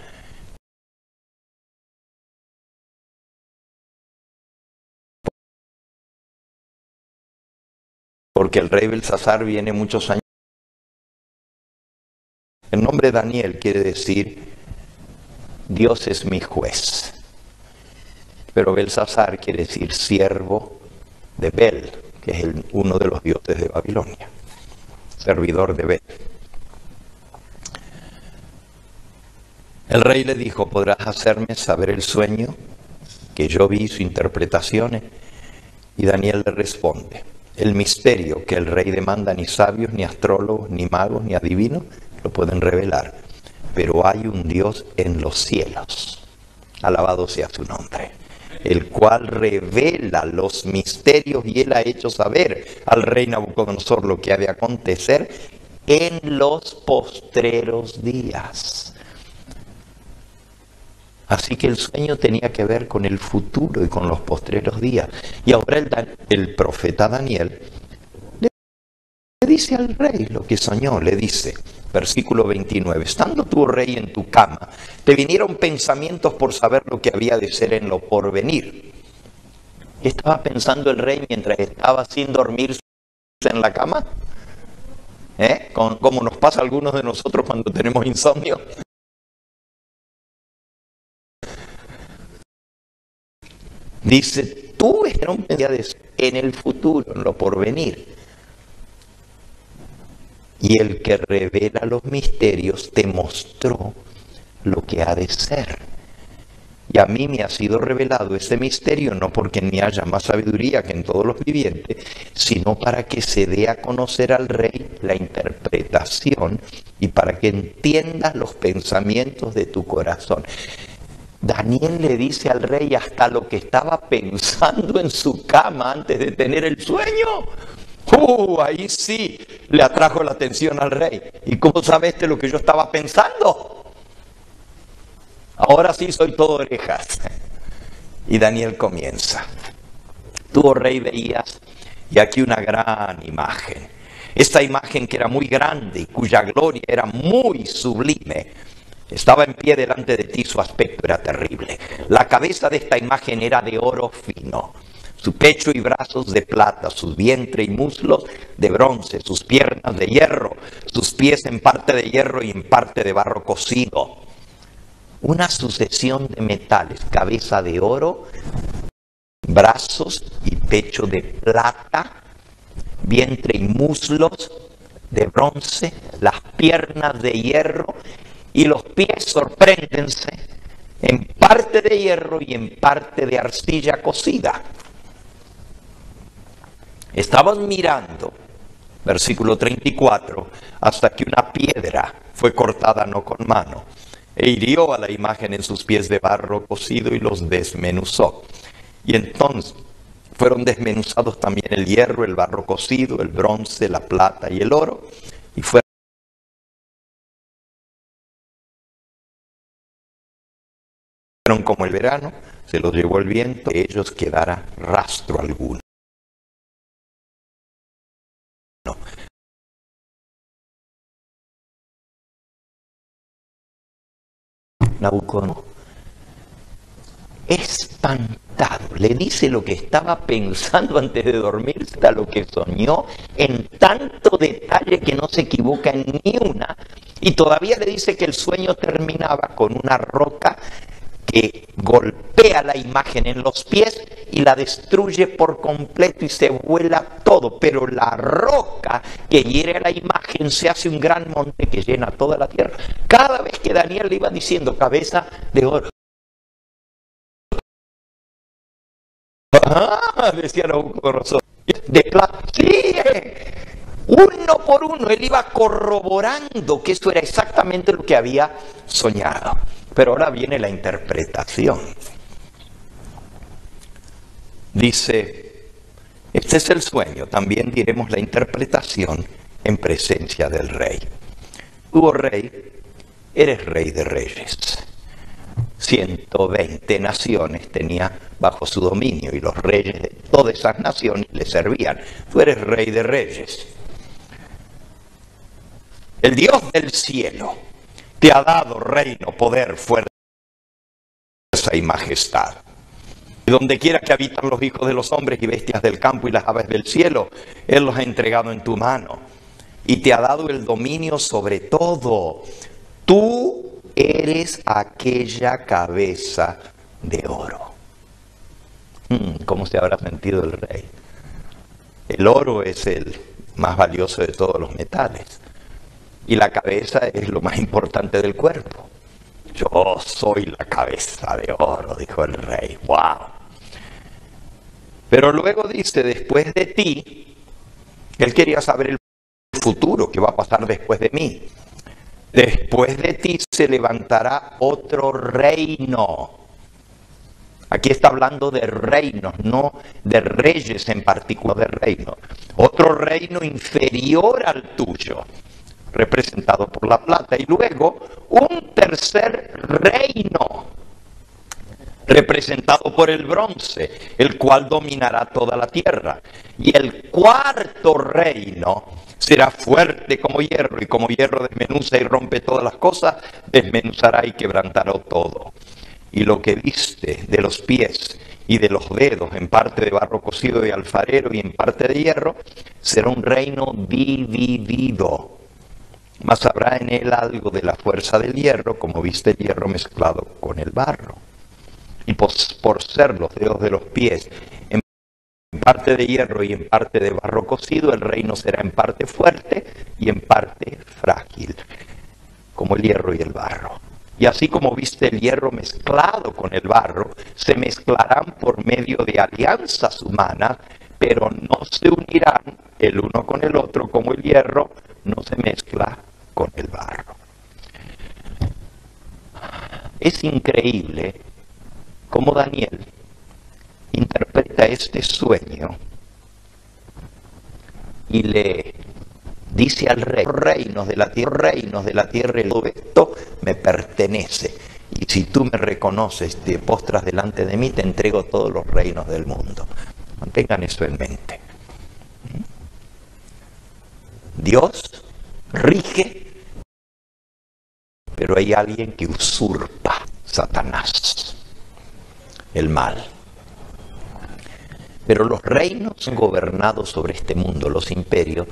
porque el rey Belsasar viene muchos años El nombre Daniel quiere decir Dios es mi juez. Pero Belsasar quiere decir siervo de Bel, que es uno de los dioses de Babilonia, servidor de Bel. El rey le dijo, ¿podrás hacerme saber el sueño que yo vi, su interpretaciones? Y Daniel le responde, el misterio que el rey demanda ni sabios, ni astrólogos, ni magos, ni adivinos lo pueden revelar. Pero hay un Dios en los cielos, alabado sea su nombre, el cual revela los misterios, y él ha hecho saber al rey Nabucodonosor lo que ha de acontecer en los postreros días. Así que el sueño tenía que ver con el futuro y con los postreros días. Y ahora el profeta Daniel le dice al rey lo que soñó. Le dice, versículo 29, estando tú, rey, en tu cama, te vinieron pensamientos por saber lo que había de ser en lo porvenir. ¿Qué estaba pensando el rey mientras estaba sin dormirse en la cama? Como nos pasa a algunos de nosotros cuando tenemos insomnio. Dice, tú eres en el futuro, en lo porvenir. Y el que revela los misterios te mostró lo que ha de ser. Y a mí me ha sido revelado ese misterio, no porque en mí haya más sabiduría que en todos los vivientes, sino para que se dé a conocer al rey la interpretación y para que entiendas los pensamientos de tu corazón. Daniel le dice al rey hasta lo que estaba pensando en su cama antes de tener el sueño. Ahí sí le atrajo la atención al rey. ¿Y cómo sabe lo que yo estaba pensando? Ahora sí soy todo orejas. Y Daniel comienza. Tú, oh rey, veías, y aquí una gran imagen. Esta imagen que era muy grande y cuya gloria era muy sublime. Estaba en pie delante de ti, su aspecto era terrible. La cabeza de esta imagen era de oro fino, su pecho y brazos de plata, su vientre y muslos de bronce, sus piernas de hierro, sus pies en parte de hierro y en parte de barro cocido. Una sucesión de metales, cabeza de oro, brazos y pecho de plata, vientre y muslos de bronce, las piernas de hierro y los pies, sorpréndense, en parte de hierro y en parte de arcilla cocida. Estaban mirando, versículo 34, hasta que una piedra fue cortada no con mano, e hirió a la imagen en sus pies de barro cocido y los desmenuzó. Y entonces fueron desmenuzados también el hierro, el barro cocido, el bronce, la plata y el oro, y fueron como el verano, se los llevó el viento, de ellos quedara rastro alguno. Nabucodonosor, espantado, le dice lo que estaba pensando antes de dormirse, hasta lo que soñó, en tanto detalle que no se equivoca en ni una, y todavía le dice que el sueño terminaba con una roca que golpea la imagen en los pies y la destruye por completo y se vuela todo, pero la roca que hiere a la imagen se hace un gran monte que llena toda la tierra. Cada vez que Daniel le iba diciendo cabeza de oro, decía Nabucodonosor, de plata, sigue. Uno por uno, él iba corroborando que eso era exactamente lo que había soñado. Pero ahora viene la interpretación. Dice, este es el sueño, también diremos la interpretación en presencia del rey. Tú, oh rey, eres rey de reyes. 120 naciones tenía bajo su dominio y los reyes de todas esas naciones le servían. Tú eres rey de reyes. El Dios del cielo te ha dado reino, poder, fuerza y majestad. Y donde quiera que habitan los hijos de los hombres y bestias del campo y las aves del cielo, Él los ha entregado en tu mano. y te ha dado el dominio sobre todo. Tú eres aquella cabeza de oro. ¿Cómo se habrá sentido el rey? El oro es el más valioso de todos los metales y la cabeza es lo más importante del cuerpo. Yo soy la cabeza de oro, dijo el rey. ¡Wow! Pero luego dice, después de ti, él quería saber el futuro, qué va a pasar después de mí. Después de ti se levantará otro reino. Aquí está hablando de reinos, no de reyes en particular, de reinos. Otro reino inferior al tuyo, representado por la plata. Y luego un tercer reino, representado por el bronce, el cual dominará toda la tierra. Y el cuarto reino será fuerte como hierro, y como hierro desmenuza y rompe todas las cosas, desmenuzará y quebrantará todo. Y lo que viste de los pies y de los dedos, en parte de barro cocido de alfarero y en parte de hierro, será un reino dividido. Mas habrá en él algo de la fuerza del hierro, como viste el hierro mezclado con el barro. Y por ser los dedos de los pies en parte de hierro y en parte de barro cocido, el reino será en parte fuerte y en parte frágil, como el hierro y el barro. Y así como viste el hierro mezclado con el barro, se mezclarán por medio de alianzas humanas, pero no se unirán el uno con el otro, como el hierro no se mezcla con el barro. Es increíble cómo Daniel interpreta este sueño y le dice al rey, reinos de la tierra, y todo esto me pertenece. Y si tú me reconoces, te postras delante de mí, te entrego todos los reinos del mundo. Mantengan eso en mente. Dios rige, pero hay alguien que usurpa, Satanás, el mal. Pero los reinos gobernados sobre este mundo, los imperios,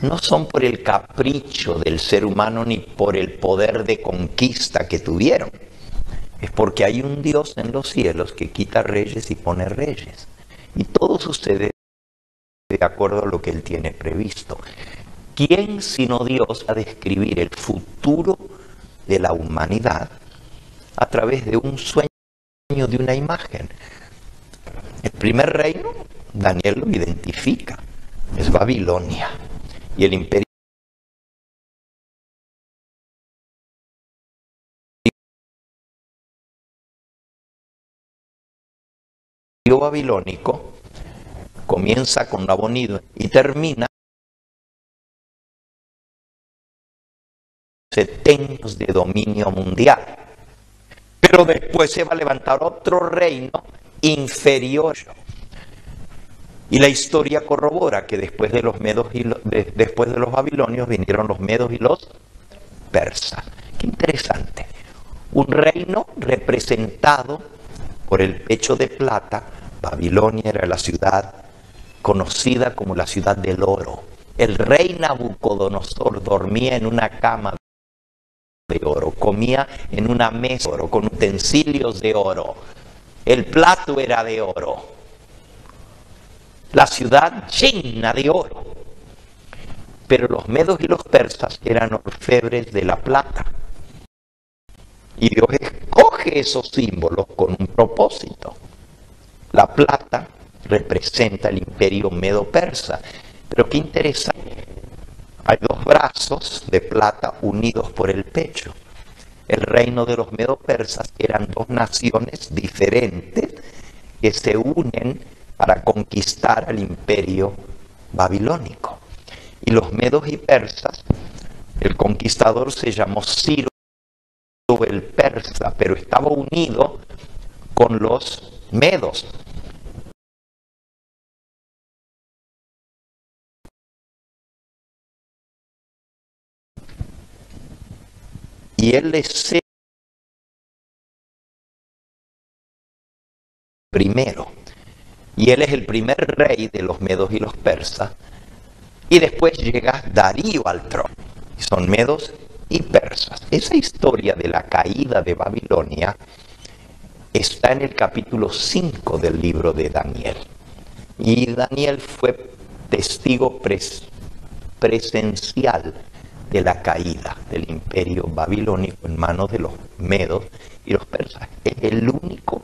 no son por el capricho del ser humano ni por el poder de conquista que tuvieron. Es porque hay un Dios en los cielos que quita reyes y pone reyes. Y todo sucede de acuerdo a lo que Él tiene previsto. ¿Quién sino Dios va a describir el futuro de la humanidad a través de un sueño, de una imagen? El primer reino, Daniel lo identifica, es Babilonia. Y el imperio babilónico comienza con Nabonido y termina 70 años de dominio mundial. Pero después se va a levantar otro reino inferior. Y la historia corrobora que después de los medos y después de los babilonios vinieron los medos y los persas. Qué interesante. Un reino representado por el pecho de plata. Babilonia era la ciudad conocida como la ciudad del oro. El rey Nabucodonosor dormía en una cama de oro, comía en una mesa de oro, con utensilios de oro. El plato era de oro. La ciudad llena de oro. Pero los medos y los persas eran orfebres de la plata. Y Dios escoge esos símbolos con un propósito. La plata representa el imperio medo-persa. Pero qué interesante. Hay dos brazos de plata unidos por el pecho. El reino de los medo-persas eran dos naciones diferentes que se unen para conquistar al imperio babilónico. Y los medos y persas, el conquistador se llamó Ciro el persa, pero estaba unido con los medos. Y él es primero. Y él es el primer rey de los medos y los persas. Y después llega Darío al trono. Son medos y persas. Esa historia de la caída de Babilonia está en el capítulo 5 del libro de Daniel. Y Daniel fue testigo presencial de la caída del imperio babilónico en manos de los medos y los persas. Es el único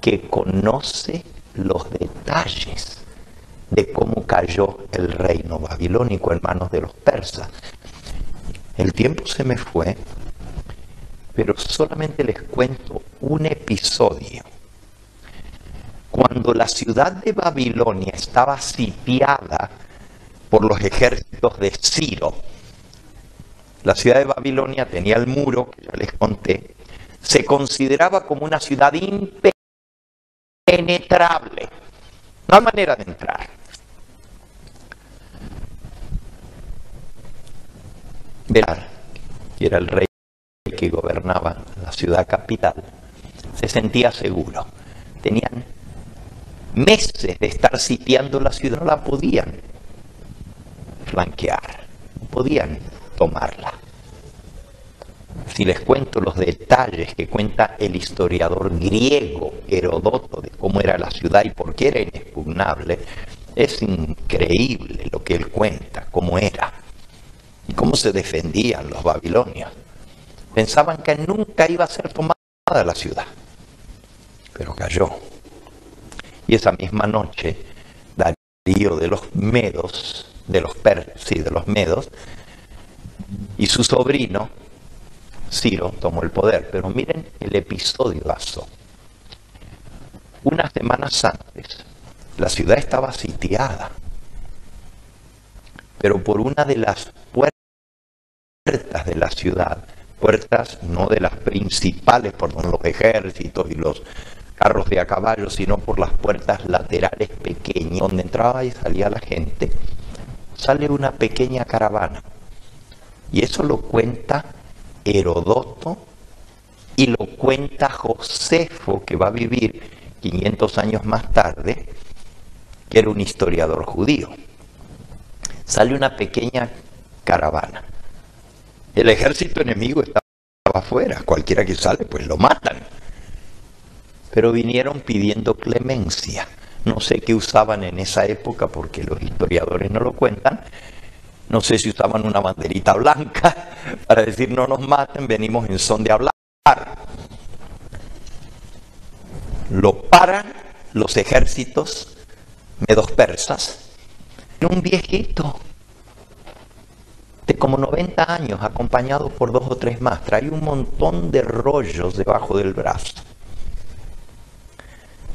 que conoce los detalles de cómo cayó el reino babilónico en manos de los persas. El tiempo se me fue, pero solamente les cuento un episodio. Cuando la ciudad de Babilonia estaba sitiada por los ejércitos de Ciro, la ciudad de Babilonia tenía el muro, que ya les conté, se consideraba como una ciudad impenetrable. No hay manera de entrar. Belar, que era el rey que gobernaba la ciudad capital, se sentía seguro. Tenían meses de estar sitiando la ciudad, no la podían flanquear, no podían tomarla. Si les cuento los detalles que cuenta el historiador griego Herodoto de cómo era la ciudad y por qué era inexpugnable, es increíble lo que él cuenta, cómo era y cómo se defendían los babilonios. Pensaban que nunca iba a ser tomada la ciudad, pero cayó. Y esa misma noche, Darío de los medos, de los medos, y su sobrino, Ciro, tomó el poder. Pero miren el episodio pasó. Unas semanas antes, la ciudad estaba sitiada, pero por una de las puertas de la ciudad, puertas no de las principales por donde los ejércitos y los carros de a caballo, sino por las puertas laterales pequeñas, donde entraba y salía la gente, sale una pequeña caravana. Y eso lo cuenta Herodoto y lo cuenta Josefo, que va a vivir 500 años más tarde, que era un historiador judío. Sale una pequeña caravana. El ejército enemigo estaba afuera, cualquiera que sale pues lo matan. Pero vinieron pidiendo clemencia. No sé qué usaban en esa época porque los historiadores no lo cuentan. No sé si usaban una banderita blanca para decir no nos maten, venimos en son de hablar. Lo paran los ejércitos medos persas. Un viejito de como 90 años, acompañado por 2 o 3 más, trae un montón de rollos debajo del brazo.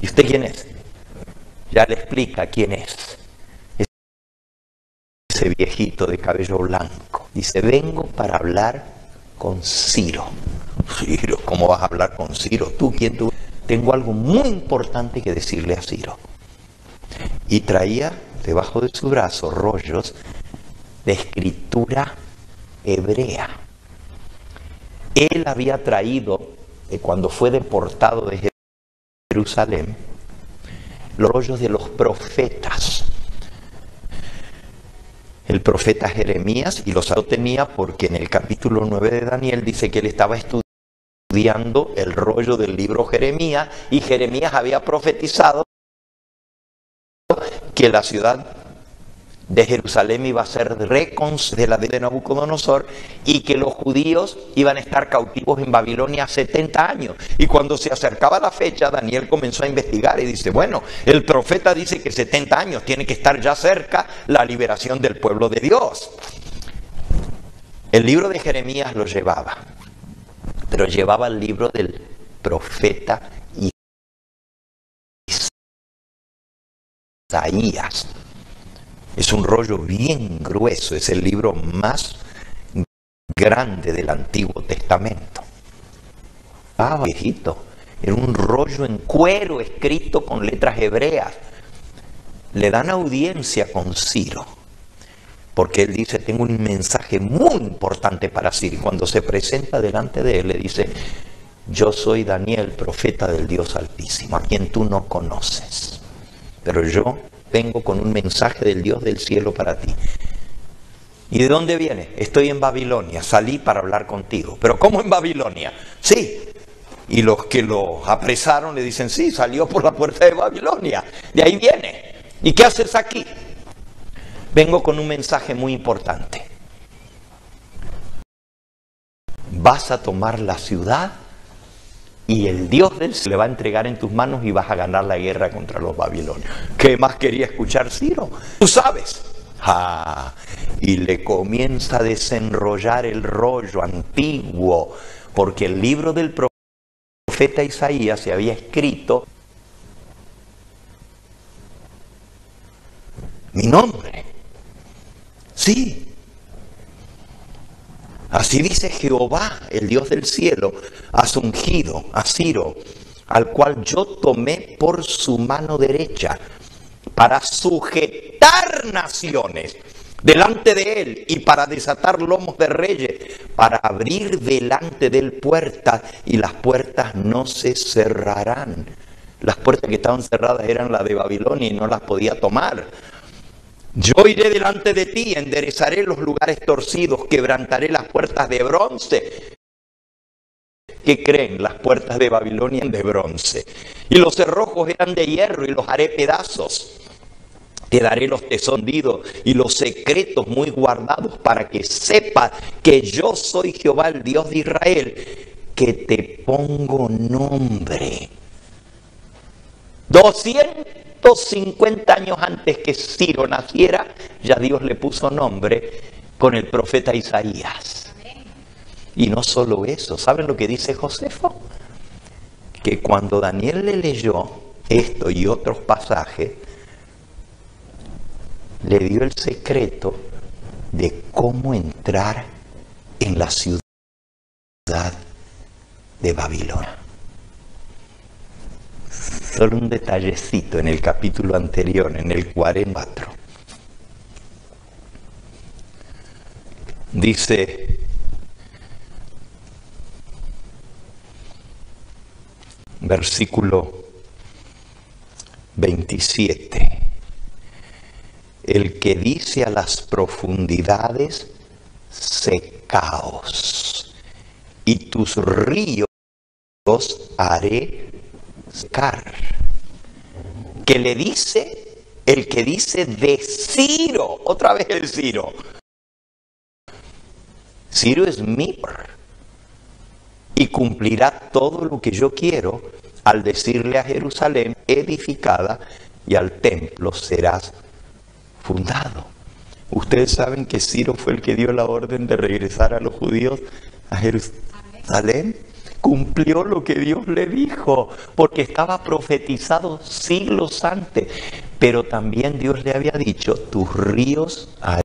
¿Y usted quién es? Ya le explica quién es. Ese viejito de cabello blanco. Dice, vengo para hablar con Ciro. Ciro, ¿cómo vas a hablar con Ciro? ¿Tú quién tú? Tengo algo muy importante que decirle a Ciro. Y traía debajo de su brazo rollos de escritura hebrea. Él había traído, cuando fue deportado de Jerusalén, los rollos de los profetas. El profeta Jeremías, y los tenía porque en el capítulo 9 de Daniel dice que él estaba estudiando el rollo del libro Jeremías, y Jeremías había profetizado que la ciudad de Jerusalén iba a ser reconstruida de Nabucodonosor y que los judíos iban a estar cautivos en Babilonia 70 años. Y cuando se acercaba la fecha, Daniel comenzó a investigar y dice, bueno, el profeta dice que 70 años tiene que estar ya cerca la liberación del pueblo de Dios. El libro de Jeremías lo llevaba, pero llevaba el libro del profeta Isaías. Es un rollo bien grueso, es el libro más grande del Antiguo Testamento. Viejito, era un rollo en cuero escrito con letras hebreas. Le dan audiencia con Ciro, porque él dice, tengo un mensaje muy importante para Ciro. Y cuando se presenta delante de él, le dice, yo soy Daniel, profeta del Dios Altísimo, a quien tú no conoces, pero yo vengo con un mensaje del Dios del cielo para ti. ¿Y de dónde viene? Estoy en Babilonia, salí para hablar contigo. ¿Pero cómo en Babilonia? Sí. Y los que lo apresaron le dicen, sí, salió por la puerta de Babilonia, de ahí viene. ¿Y qué haces aquí? Vengo con un mensaje muy importante. Vas a tomar la ciudad y el Dios del cielo le va a entregar en tus manos y vas a ganar la guerra contra los babilonios. ¿Qué más quería escuchar Ciro? Tú sabes. Y le comienza a desenrollar el rollo antiguo, porque el libro del profeta Isaías se había escrito mi nombre. Sí. Así dice Jehová, el Dios del cielo, has ungido a Ciro, al cual yo tomé por su mano derecha, para sujetar naciones delante de él y para desatar lomos de reyes, para abrir delante de él puertas y las puertas no se cerrarán. Las puertas que estaban cerradas eran las de Babilonia y no las podía tomar. Yo iré delante de ti, enderezaré los lugares torcidos, quebrantaré las puertas de bronce. ¿Qué creen? Las puertas de Babilonia eran de bronce. Y los cerrojos eran de hierro y los haré pedazos. Te daré los escondidos y los secretos muy guardados para que sepas que yo soy Jehová, el Dios de Israel, que te pongo nombre. 250 años antes que Ciro naciera, ya Dios le puso nombre con el profeta Isaías. Y no solo eso, ¿saben lo que dice Josefo? Que cuando Daniel le leyó esto y otros pasajes, le dio el secreto de cómo entrar en la ciudad de Babilonia. Solo un detallecito en el capítulo anterior, en el 44. Dice, versículo 27. El que dice a las profundidades, secaos, y tus ríos haré secar. Que le dice el que dice de Ciro, otra vez el Ciro. Ciro es mi y cumplirá todo lo que yo quiero al decirle a Jerusalén edificada y al templo serás fundado. Ustedes saben que Ciro fue el que dio la orden de regresar a los judíos a Jerusalén. Cumplió lo que Dios le dijo, porque estaba profetizado siglos antes. Pero también Dios le había dicho, tus ríos haré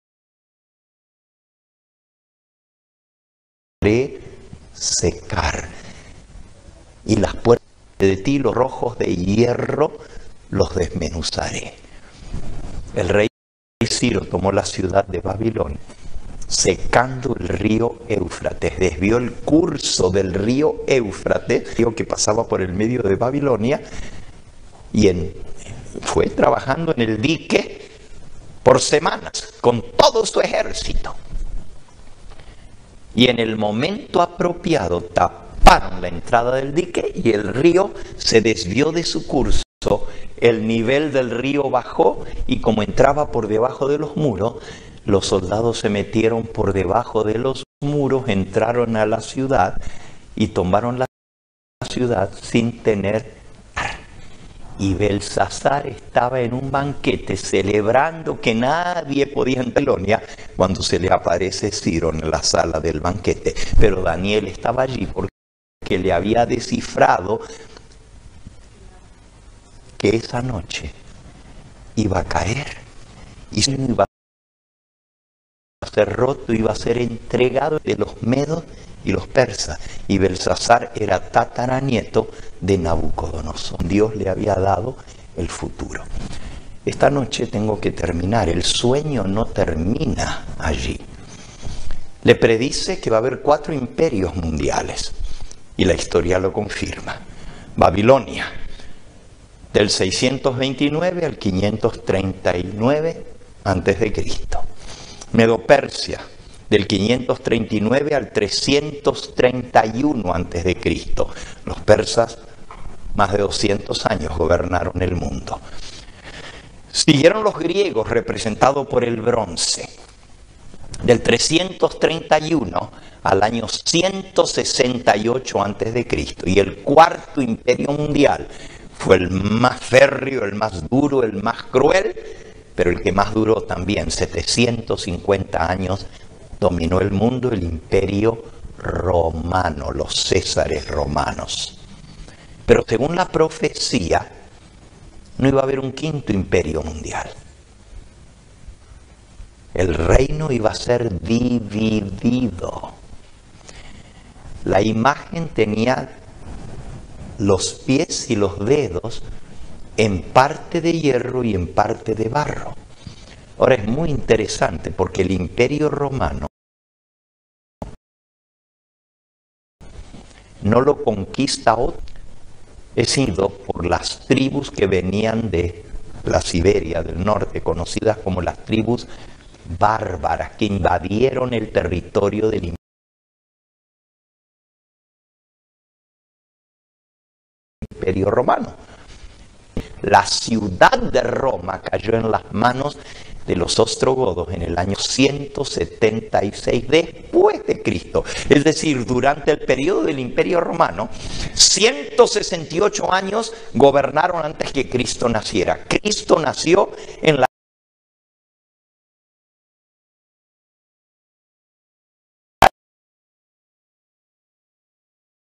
secar, y las puertas de ti, los rojos de hierro, los desmenuzaré. El rey Ciro tomó la ciudad de Babilonia, secando el río Éufrates, desvió el curso del río Éufrates, río que pasaba por el medio de Babilonia, y fue trabajando en el dique por semanas, con todo su ejército. Y en el momento apropiado taparon la entrada del dique y el río se desvió de su curso. El nivel del río bajó y como entraba por debajo de los muros, los soldados se metieron por debajo de los muros, entraron a la ciudad y tomaron la ciudad sin tener. Y Belsasar estaba en un banquete celebrando que nadie podía entrar en Babilonia cuando se le aparece Ciro en la sala del banquete. Pero Daniel estaba allí porque le había descifrado que esa noche iba a caer y iba a ser roto, iba a ser entregado de los medos y los persas. Y Belsasar era tataranieto de Nabucodonosor. Dios le había dado el futuro. Esta noche tengo que terminar. El sueño no termina allí. Le predice que va a haber 4 imperios mundiales. Y la historia lo confirma. Babilonia, del 629 al 539 antes de Cristo. Medo-Persia, del 539 al 331 antes de Cristo. Los persas más de 200 años gobernaron el mundo. Siguieron los griegos, representados por el bronce, del 331 al año 168 antes de Cristo. Y el cuarto imperio mundial fue el más férreo, el más duro, el más cruel, pero el que más duró también, 750 años, dominó el mundo, el imperio romano, los césares romanos. Pero según la profecía, no iba a haber un quinto imperio mundial. El reino iba a ser dividido. La imagen tenía los pies y los dedos en parte de hierro y en parte de barro. Ahora es muy interesante porque el imperio romano no lo conquista otro. Es sido por las tribus que venían de la Siberia del norte, conocidas como las tribus bárbaras, que invadieron el territorio del imperio romano. La ciudad de Roma cayó en las manos de los ostrogodos en el año 176 después de Cristo. Es decir, durante el periodo del Imperio Romano, 168 años gobernaron antes que Cristo naciera. Cristo nació en la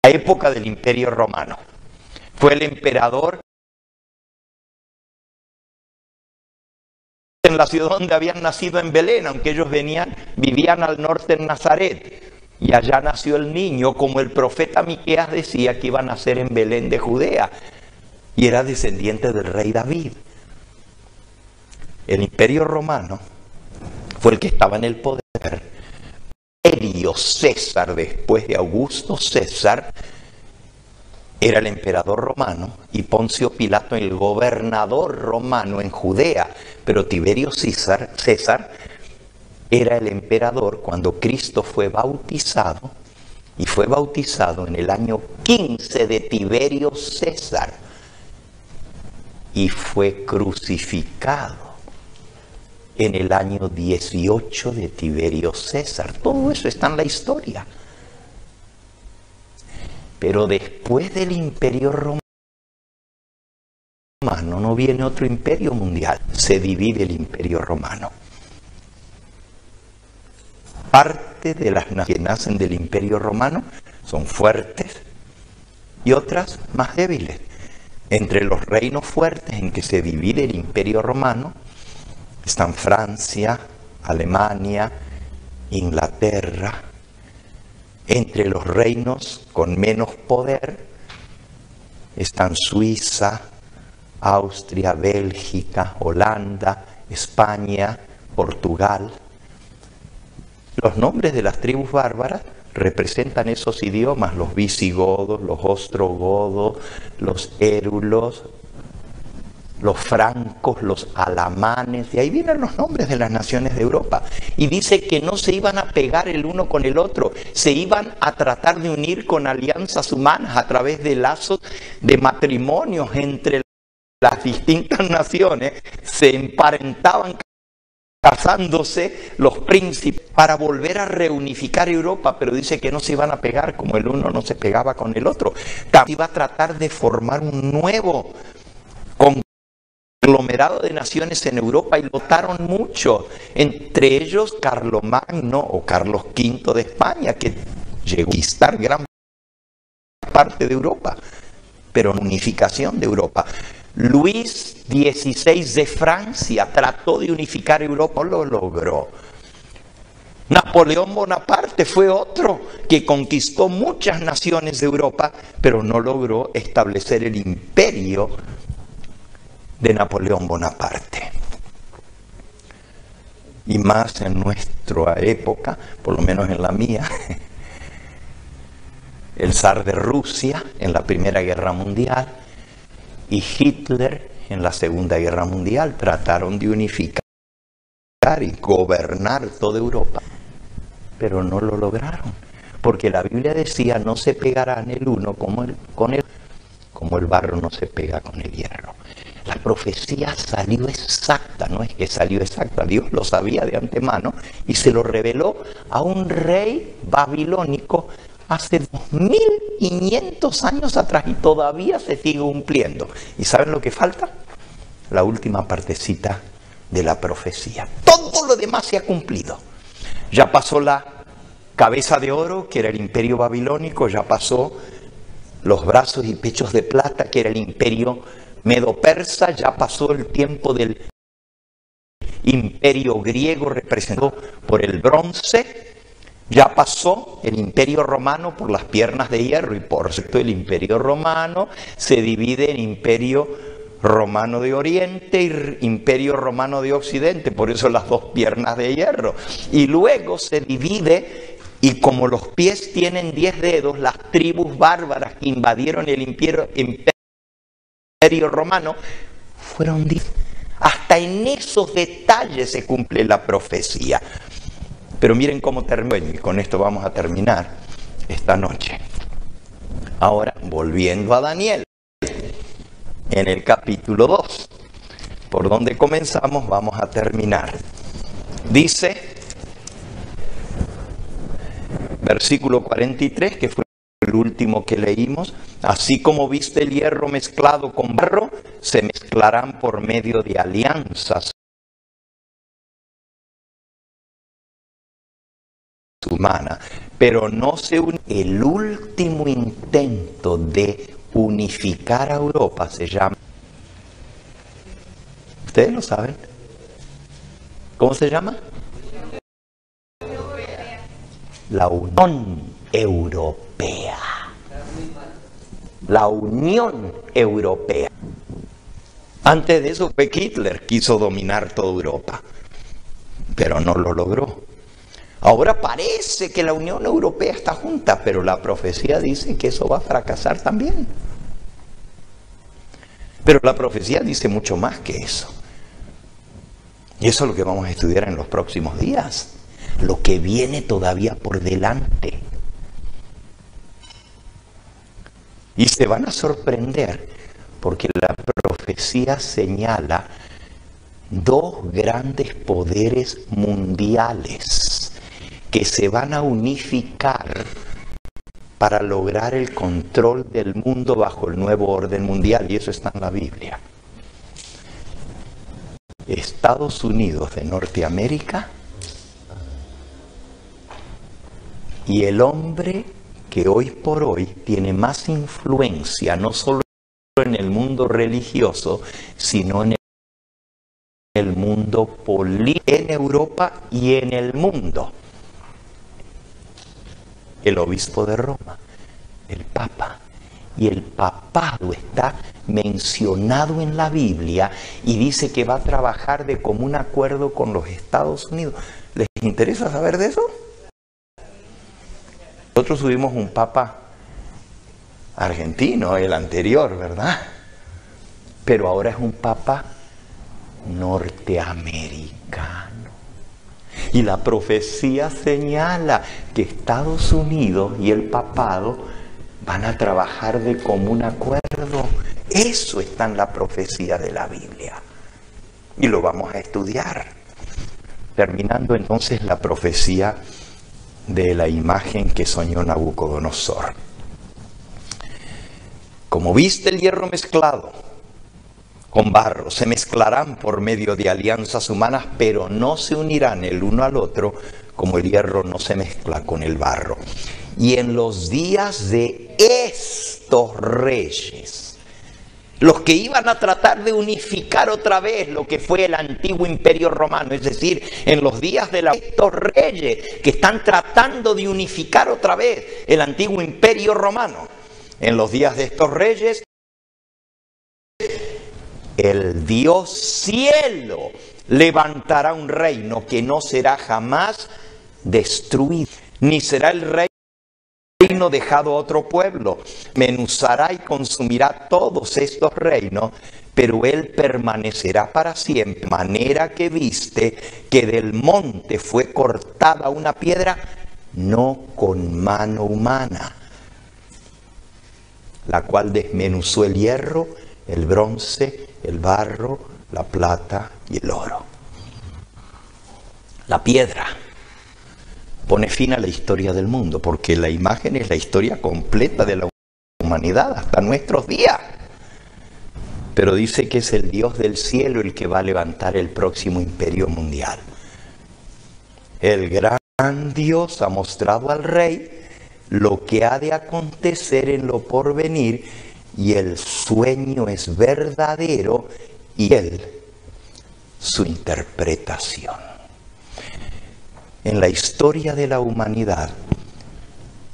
época del Imperio Romano. Fue el emperador en la ciudad donde habían nacido, en Belén, aunque ellos vivían al norte en Nazaret. Y allá nació el niño, como el profeta Miqueas decía que iba a nacer en Belén de Judea. Y era descendiente del rey David. El imperio romano fue el que estaba en el poder. Tiberio César, después de Augusto César, era el emperador romano, y Poncio Pilato el gobernador romano en Judea. Pero Tiberio César era el emperador cuando Cristo fue bautizado, y fue bautizado en el año 15 de Tiberio César, y fue crucificado en el año 18 de Tiberio César. Todo eso está en la historia. Pero después del imperio romano no viene otro imperio mundial. Se divide el imperio romano. Parte de las naciones que nacen del imperio romano son fuertes y otras más débiles. Entre los reinos fuertes en que se divide el imperio romano están Francia, Alemania, Inglaterra. Entre los reinos con menos poder están Suiza, Austria, Bélgica, Holanda, España, Portugal. Los nombres de las tribus bárbaras representan esos idiomas: los visigodos, los ostrogodos, los érulos, los francos, los alamanes. De ahí vienen los nombres de las naciones de Europa. Y dice que no se iban a pegar el uno con el otro, se iban a tratar de unir con alianzas humanas a través de lazos de matrimonios entre las distintas naciones. Se emparentaban casándose los príncipes para volver a reunificar Europa, pero dice que no se iban a pegar como el uno no se pegaba con el otro. También iba a tratar de formar un nuevo conglomerado de naciones en Europa, y votaron mucho, entre ellos Carlomagno o Carlos V de España, que llegó a conquistar gran parte de Europa, pero unificación de Europa. Luis XVI de Francia trató de unificar Europa, no lo logró. Napoleón Bonaparte fue otro que conquistó muchas naciones de Europa, pero no logró establecer el imperio de Napoleón Bonaparte. Y más en nuestra época, por lo menos en la mía, el zar de Rusia en la Primera Guerra Mundial, y Hitler en la Segunda Guerra Mundial trataron de unificar y gobernar toda Europa, pero no lo lograron, porque la Biblia decía: no se pegarán el uno como el barro no se pega con el hierro. La profecía salió exacta, no es que salió exacta, Dios lo sabía de antemano y se lo reveló a un rey babilónico hace 2500 años atrás, y todavía se sigue cumpliendo. ¿Y saben lo que falta? La última partecita de la profecía. Todo lo demás se ha cumplido. Ya pasó la cabeza de oro, que era el imperio babilónico, ya pasó los brazos y pechos de plata, que era el imperio medo-persa, ya pasó el tiempo del imperio griego representado por el bronce, ya pasó el imperio romano por las piernas de hierro, y por cierto el imperio romano se divide en imperio romano de oriente y imperio romano de occidente, por eso las dos piernas de hierro, y luego se divide. Y como los pies tienen 10 dedos, las tribus bárbaras que invadieron el imperio romano fueron 10. Hasta en esos detalles se cumple la profecía. Pero miren cómo termina, y con esto vamos a terminar esta noche. Ahora, volviendo a Daniel, en el capítulo 2, por donde comenzamos, vamos a terminar. Dice, versículo 43, que fue el último que leímos: así como viste el hierro mezclado con barro, se mezclarán por medio de alianzas humanas, pero no se une. El último intento de unificar a Europa se llama, ¿ustedes lo saben? ¿Cómo se llama? La Unión Europea. La Unión Europea. Antes de eso fue Hitler, quiso dominar toda Europa, pero no lo logró. Ahora parece que la Unión Europea está junta, pero la profecía dice que eso va a fracasar también. Pero la profecía dice mucho más que eso. Y eso es lo que vamos a estudiar en los próximos días. Lo que viene todavía por delante. Y se van a sorprender porque la profecía señala dos grandes poderes mundiales que se van a unificar para lograr el control del mundo bajo el nuevo orden mundial, y eso está en la Biblia. Estados Unidos de Norteamérica y el hombre que hoy por hoy tiene más influencia, no solo en el mundo religioso, sino en el mundo político, en Europa y en el mundo. El obispo de Roma, el Papa. Y el papado está mencionado en la Biblia y dice que va a trabajar de común acuerdo con los Estados Unidos. ¿Les interesa saber de eso? Nosotros tuvimos un papa argentino, el anterior, ¿verdad? Pero ahora es un papa norteamericano. Y la profecía señala que Estados Unidos y el papado van a trabajar de común acuerdo. Eso está en la profecía de la Biblia. Y lo vamos a estudiar. Terminando entonces la profecía de la imagen que soñó Nabucodonosor. Como viste el hierro mezclado con barro, se mezclarán por medio de alianzas humanas, pero no se unirán el uno al otro, como el hierro no se mezcla con el barro. Y en los días de estos reyes, los que iban a tratar de unificar otra vez lo que fue el antiguo imperio romano, es decir, en los días de estos reyes que están tratando de unificar otra vez el antiguo imperio romano, en los días de estos reyes, el Dios cielo levantará un reino que no será jamás destruido, ni será el reino reino dejado a otro pueblo. Menuzará y consumirá todos estos reinos, pero él permanecerá para siempre. Manera que viste que del monte fue cortada una piedra, no con mano humana, la cual desmenuzó el hierro, el bronce, el barro, la plata y el oro. La piedra pone fin a la historia del mundo, porque la imagen es la historia completa de la humanidad hasta nuestros días. Pero dice que es el Dios del cielo el que va a levantar el próximo imperio mundial. El gran Dios ha mostrado al rey lo que ha de acontecer en lo porvenir, y el sueño es verdadero y él su interpretación. En la historia de la humanidad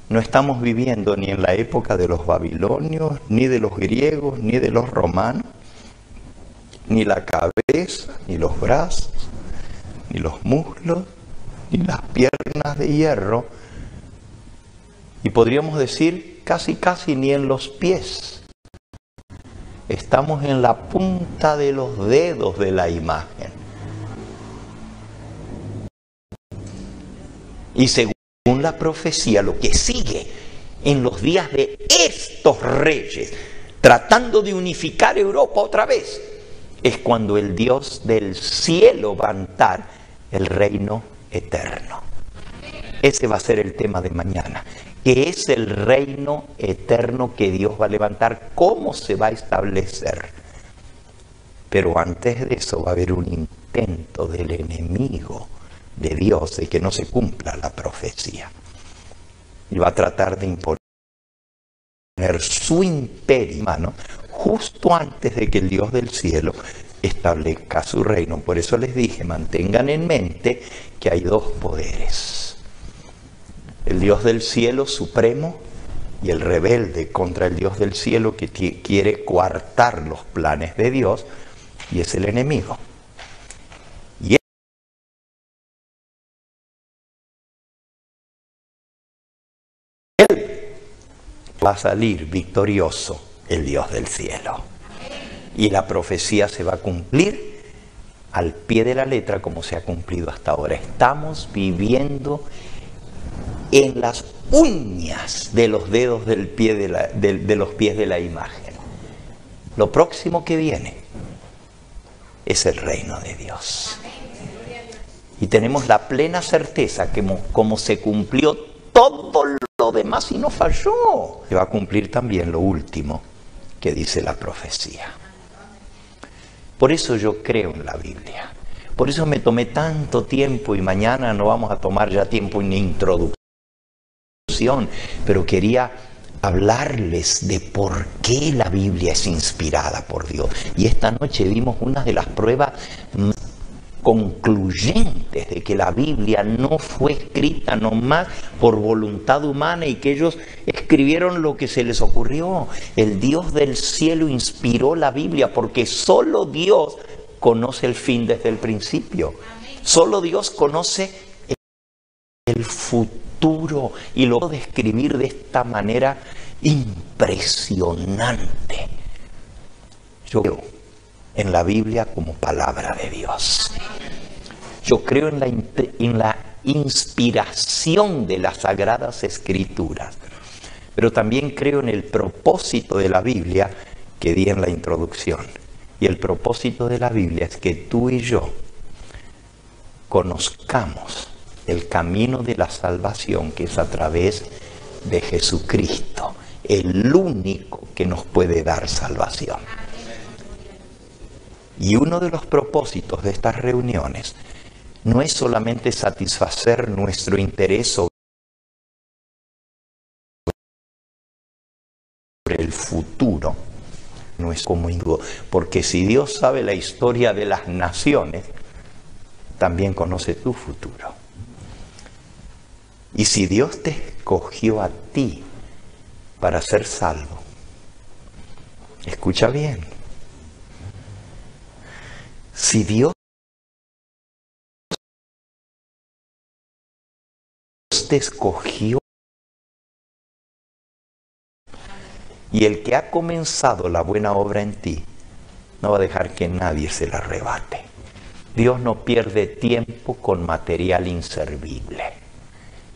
no estamos viviendo ni en la época de los babilonios, ni de los griegos, ni de los romanos, ni la cabeza, ni los brazos, ni los muslos, ni las piernas de hierro, y podríamos decir casi ni en los pies. Estamos en la punta de los dedos de la imagen. Y según la profecía, lo que sigue en los días de estos reyes, tratando de unificar Europa otra vez, es cuando el Dios del cielo va a levantar el reino eterno. Ese va a ser el tema de mañana. ¿Qué es el reino eterno que Dios va a levantar? ¿Cómo se va a establecer? Pero antes de eso va a haber un intento del enemigo de Dios de que no se cumpla la profecía. Y va a tratar de imponer su imperio humano justo antes de que el Dios del cielo establezca su reino. Por eso les dije, mantengan en mente que hay dos poderes. El Dios del cielo supremo y el rebelde contra el Dios del cielo que quiere coartar los planes de Dios, y es el enemigo. Y él va a salir victorioso, el Dios del cielo. Y la profecía se va a cumplir al pie de la letra como se ha cumplido hasta ahora. Estamos viviendo en las uñas de los dedos del pie de los pies de la imagen. Lo próximo que viene es el reino de Dios. Y tenemos la plena certeza que como se cumplió todo lo demás y no falló, se va a cumplir también lo último que dice la profecía. Por eso yo creo en la Biblia. Por eso me tomé tanto tiempo, y mañana no vamos a tomar ya tiempo en introducción, pero quería hablarles de por qué la Biblia es inspirada por Dios. Y esta noche vimos una de las pruebas más concluyentes de que la Biblia no fue escrita nomás por voluntad humana y que ellos escribieron lo que se les ocurrió. El Dios del cielo inspiró la Biblia porque solo Dios conoce el fin desde el principio. Solo Dios conoce el futuro y lo puedo describir de esta manera impresionante. Yo creo en la Biblia como palabra de Dios. Yo creo en la inspiración de las Sagradas Escrituras, pero también creo en el propósito de la Biblia que di en la introducción. Y el propósito de la Biblia es que tú y yo conozcamos el camino de la salvación, que es a través de Jesucristo, el único que nos puede dar salvación. Y uno de los propósitos de estas reuniones no es solamente satisfacer nuestro interés sobre el futuro, no es como individuo, porque si Dios sabe la historia de las naciones, también conoce tu futuro. Y si Dios te escogió a ti para ser salvo, escucha bien, si Dios te escogió Y el que ha comenzado la buena obra en ti, no va a dejar que nadie se la arrebate. Dios no pierde tiempo con material inservible.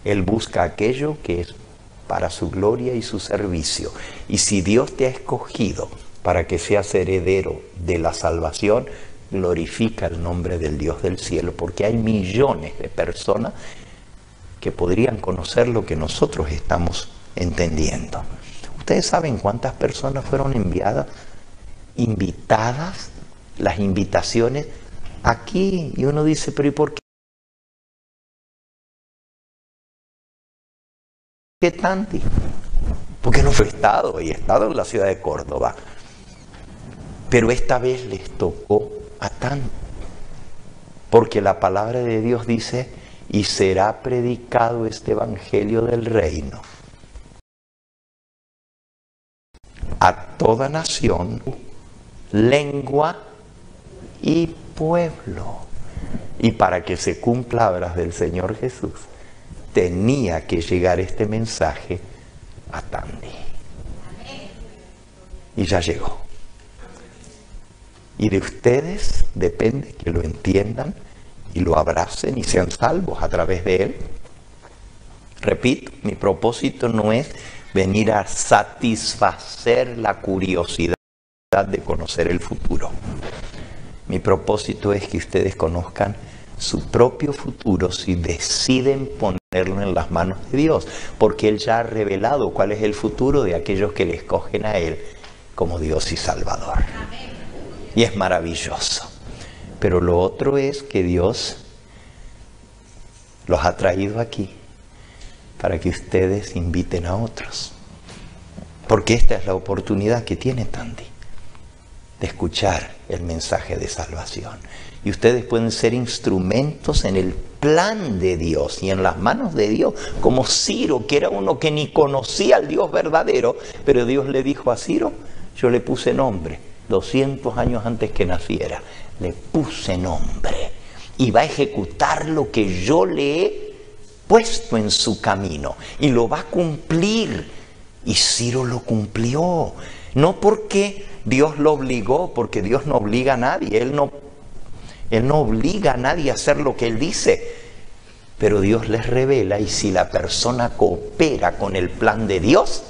Él busca aquello que es para su gloria y su servicio. Y si Dios te ha escogido para que seas heredero de la salvación, glorifica el nombre del Dios del cielo, porque hay millones de personas que podrían conocer lo que nosotros estamos entendiendo. ¿Ustedes saben cuántas personas fueron invitadas, las invitaciones aquí? Y uno dice, pero ¿y por qué Tanti? Porque no fue estado, y he estado en la ciudad de Córdoba. Pero esta vez les tocó a Tanti, porque la palabra de Dios dice, y será predicado este evangelio del reino a toda nación, lengua y pueblo. Y para que se cumpla palabras del Señor Jesús, tenía que llegar este mensaje a Tanti. Y ya llegó. Y de ustedes depende que lo entiendan y lo abracen y sean salvos a través de él. Repito, mi propósito no es venir a satisfacer la curiosidad de conocer el futuro. Mi propósito es que ustedes conozcan su propio futuro si deciden ponerlo en las manos de Dios, porque Él ya ha revelado cuál es el futuro de aquellos que le escogen a Él como Dios y Salvador. Y es maravilloso. Pero lo otro es que Dios los ha traído aquí para que ustedes inviten a otros. Porque esta es la oportunidad que tiene Tanti de escuchar el mensaje de salvación. Y ustedes pueden ser instrumentos en el plan de Dios y en las manos de Dios, como Ciro, que era uno que ni conocía al Dios verdadero, pero Dios le dijo a Ciro, yo le puse nombre, 200 años antes que naciera, le puse nombre, y va a ejecutar lo que yo le he puesto en su camino, y lo va a cumplir. Y Ciro lo cumplió, no porque Dios lo obligó, porque Dios no obliga a nadie, Él no obliga a nadie a hacer lo que Él dice, pero Dios les revela, y si la persona coopera con el plan de Dios,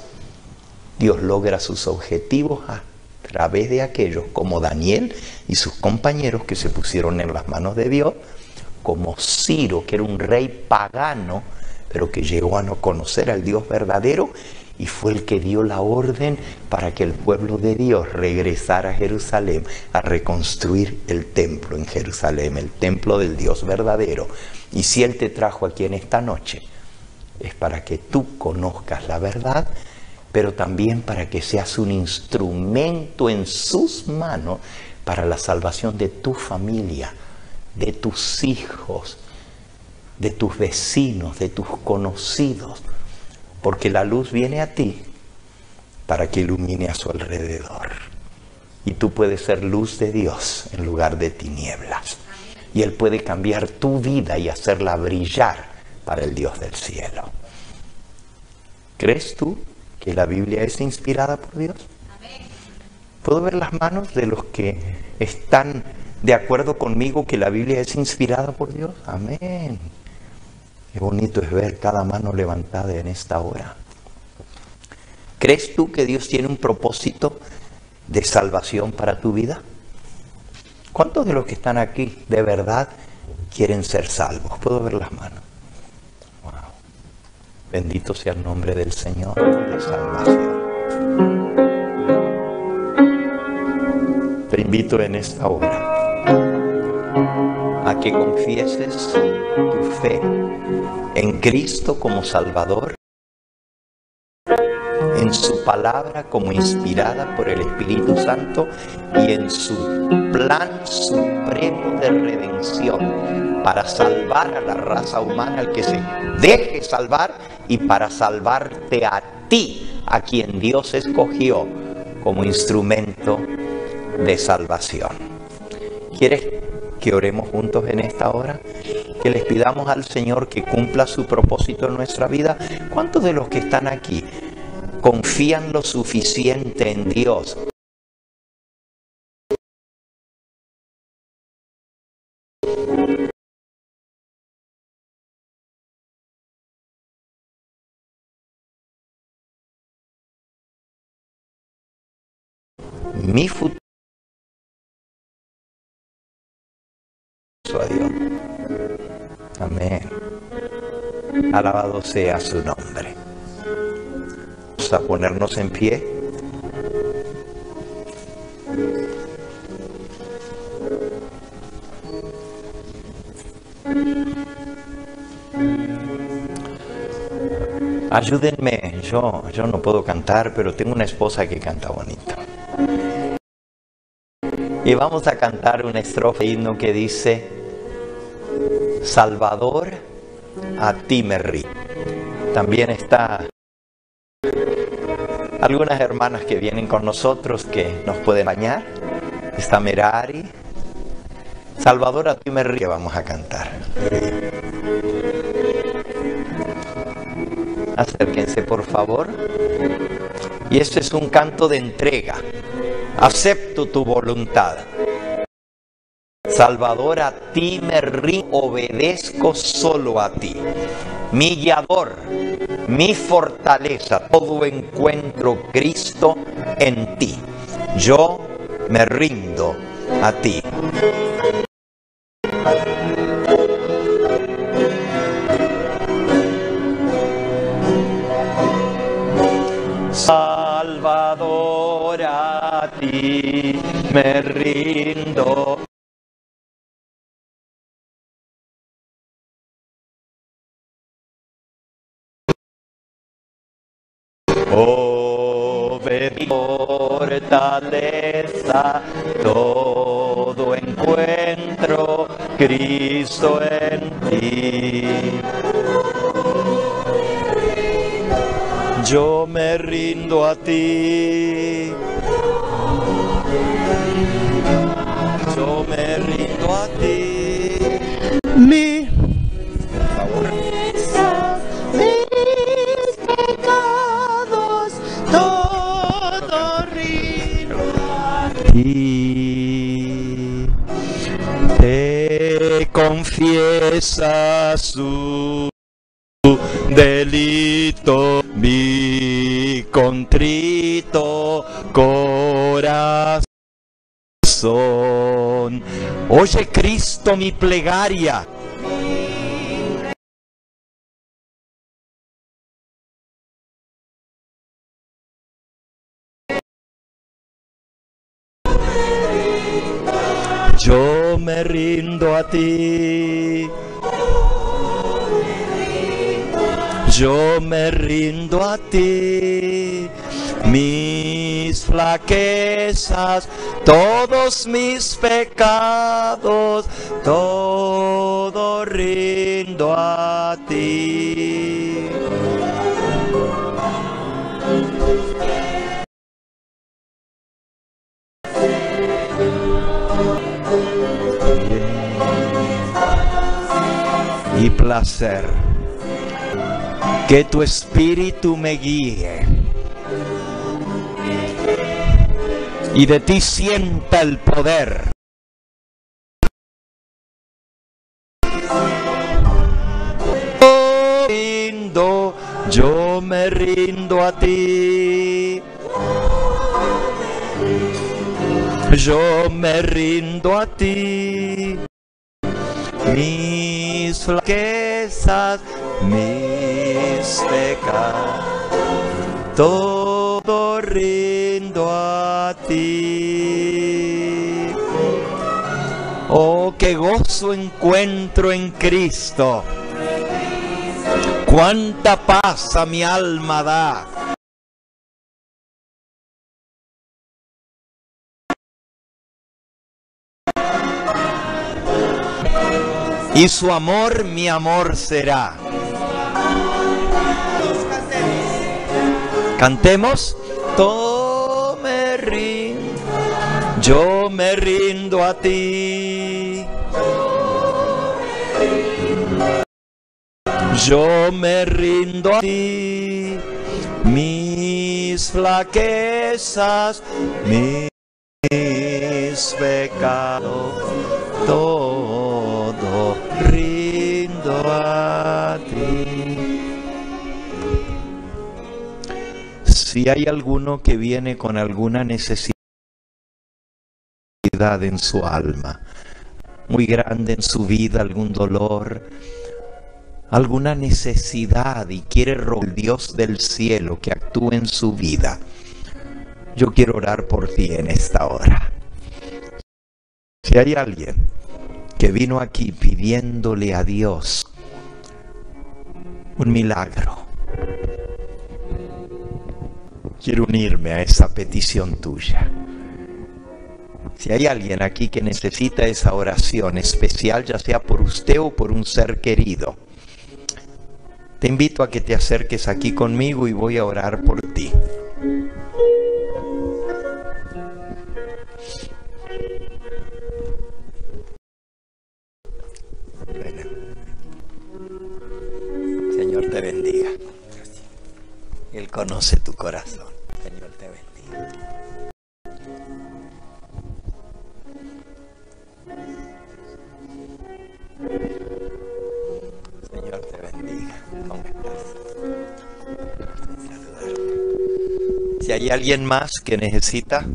Dios logra sus objetivos a través de aquellos como Daniel y sus compañeros que se pusieron en las manos de Dios, como Ciro, que era un rey pagano, pero que llegó a no conocer al Dios verdadero, y fue el que dio la orden para que el pueblo de Dios regresara a Jerusalén, a reconstruir el templo en Jerusalén, el templo del Dios verdadero. Y si Él te trajo aquí en esta noche, es para que tú conozcas la verdad, pero también para que seas un instrumento en sus manos para la salvación de tu familia, de tus hijos, de tus vecinos, de tus conocidos. Porque la luz viene a ti para que ilumine a su alrededor. Y tú puedes ser luz de Dios en lugar de tinieblas. Y Él puede cambiar tu vida y hacerla brillar para el Dios del cielo. ¿Crees tú que la Biblia es inspirada por Dios? ¿Puedo ver las manos de los que están de acuerdo conmigo que la Biblia es inspirada por Dios? Amén. Qué bonito es ver cada mano levantada en esta hora. ¿Crees tú que Dios tiene un propósito de salvación para tu vida? ¿Cuántos de los que están aquí de verdad quieren ser salvos? ¿Puedo ver las manos? Wow. Bendito sea el nombre del Señor de salvación. Te invito en esta hora a que confieses tu fe en Cristo como Salvador, en su palabra como inspirada por el Espíritu Santo y en su plan supremo de redención para salvar a la raza humana, al que se deje salvar, y para salvarte a ti, a quien Dios escogió como instrumento de salvación. ¿Quieres que oremos juntos en esta hora? Que les pidamos al Señor que cumpla su propósito en nuestra vida. ¿Cuántos de los que están aquí confían lo suficiente en Dios mi futuro a Dios. Amén. Alabado sea su nombre. Vamos a ponernos en pie. Ayúdenme, yo no puedo cantar, pero tengo una esposa que canta bonito. Y vamos a cantar una estrofa de himno que dice: Salvador, a ti me rindo. También está algunas hermanas que vienen con nosotros que nos pueden bañar. Está Merari. Salvador, a ti me rindo. Vamos a cantar. Acérquense, por favor. Y este es un canto de entrega. Acepto tu voluntad. Salvador, a ti me rindo, obedezco solo a ti. Mi guiador, mi fortaleza, todo encuentro Cristo en ti. Yo me rindo a ti. Salvador, a ti me rindo. Fortaleza, todo encuentro Cristo en ti. Yo me rindo a ti. Yo me rindo a ti. Mi y te confiesa su delito, mi contrito corazón. Oye, Cristo, mi plegaria. Yo me rindo a ti. Yo me rindo a ti. Mis flaquezas, todos mis pecados, todo rindo a ti. Y placer, que tu espíritu me guíe y de ti sienta el poder. Yo me rindo a ti. Yo me rindo a ti. Mis flaquezas, mis pecados, todo rindo a ti. Oh, qué gozo encuentro en Cristo. Cuánta paz a mi alma da. Y su amor, mi amor será. Cantemos. Todo me rindo, yo me rindo a ti. Yo me rindo a ti, mis flaquezas, mis pecados, todo rindo a ti. Si hay alguno que viene con alguna necesidad en su alma, muy grande en su vida, algún dolor, alguna necesidad, y quiere rogar al Dios del cielo que actúe en su vida, yo quiero orar por ti en esta hora. Si hay alguien que vino aquí pidiéndole a Dios un milagro, quiero unirme a esa petición tuya. Si hay alguien aquí que necesita esa oración especial, ya sea por usted o por un ser querido, te invito a que te acerques aquí conmigo y voy a orar por ti. Bueno. Señor te bendiga. Él conoce tu corazón. Señor te bendiga. Señor te bendiga. ¿Cómo estás? Saludarte. Si hay alguien más que necesita,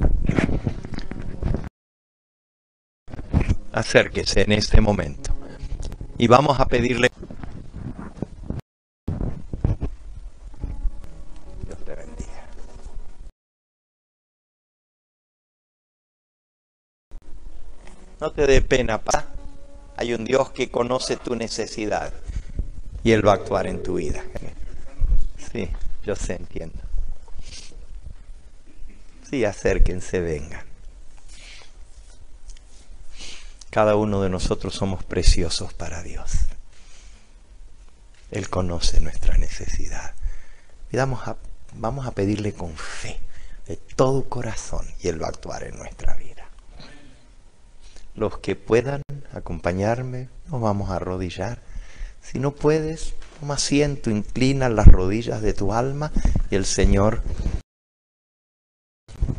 acérquese en este momento y vamos a pedirle. Dios te bendiga. No te dé pena, papá. Hay un Dios que conoce tu necesidad y Él va a actuar en tu vida. Sí, yo sé, entiendo. Sí, acérquense, vengan. Cada uno de nosotros somos preciosos para Dios. Él conoce nuestra necesidad. Y vamos a pedirle con fe, de todo corazón, y Él va a actuar en nuestra vida. Los que puedan acompañarme, nos vamos a arrodillar. Si no puedes, toma asiento, inclina las rodillas de tu alma y el Señor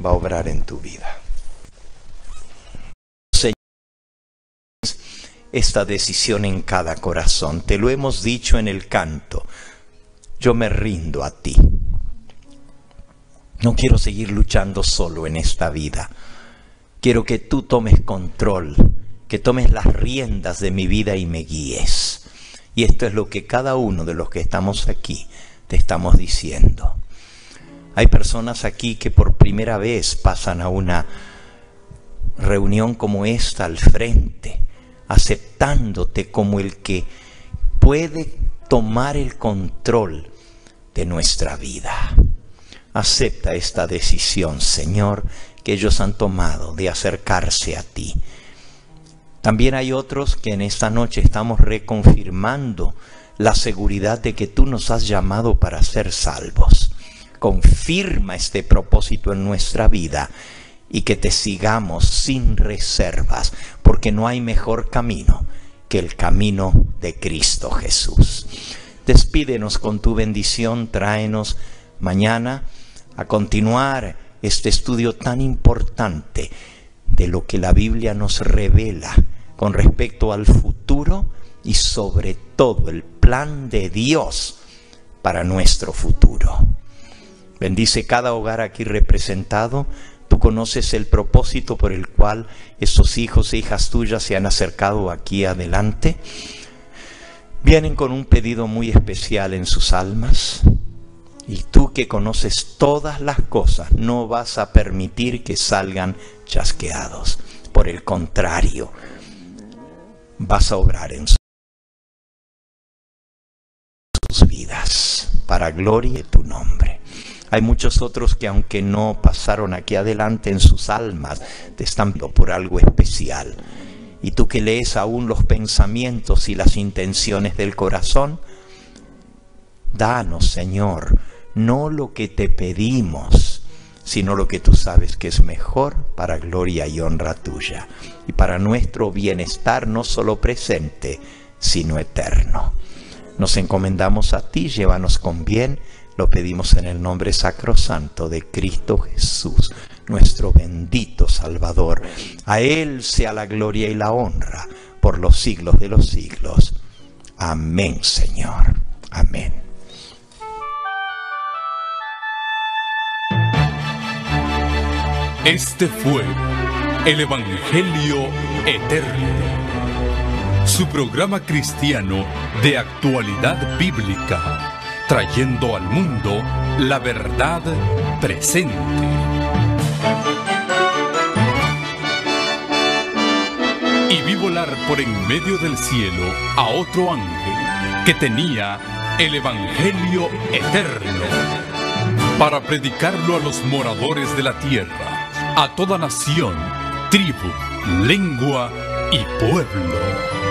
va a obrar en tu vida. Señor, esta decisión en cada corazón, te lo hemos dicho en el canto, yo me rindo a ti. No quiero seguir luchando solo en esta vida. Quiero que tú tomes control, que tomes las riendas de mi vida y me guíes. Y esto es lo que cada uno de los que estamos aquí te estamos diciendo. Hay personas aquí que por primera vez pasan a una reunión como esta al frente, aceptándote como el que puede tomar el control de nuestra vida. Acepta esta decisión, Señor, que ellos han tomado de acercarse a ti. También hay otros que en esta noche estamos reconfirmando la seguridad de que tú nos has llamado para ser salvos. Confirma este propósito en nuestra vida y que te sigamos sin reservas, porque no hay mejor camino que el camino de Cristo Jesús. Despídenos con tu bendición, tráenos mañana a continuar este estudio tan importante de lo que la Biblia nos revela con respecto al futuro y sobre todo el plan de Dios para nuestro futuro. Bendice cada hogar aquí representado. Tú conoces el propósito por el cual estos hijos e hijas tuyas se han acercado aquí adelante. Vienen con un pedido muy especial en sus almas. Y tú que conoces todas las cosas, no vas a permitir que salgan chasqueados. Por el contrario, vas a obrar en sus vidas, para gloria de tu nombre. Hay muchos otros que aunque no pasaron aquí adelante en sus almas, te están viendo por algo especial. Y tú que lees aún los pensamientos y las intenciones del corazón, danos, Señor, no lo que te pedimos, sino lo que tú sabes que es mejor para gloria y honra tuya, y para nuestro bienestar no solo presente, sino eterno. Nos encomendamos a ti, llévanos con bien. Lo pedimos en el nombre sacrosanto de Cristo Jesús, nuestro bendito Salvador. A Él sea la gloria y la honra por los siglos de los siglos. Amén, Señor. Amén. Este fue el Evangelio Eterno, su programa cristiano de actualidad bíblica, trayendo al mundo la verdad presente. Y vi volar por en medio del cielo a otro ángel que tenía el Evangelio Eterno, para predicarlo a los moradores de la tierra, a toda nación, tribu, lengua y pueblo.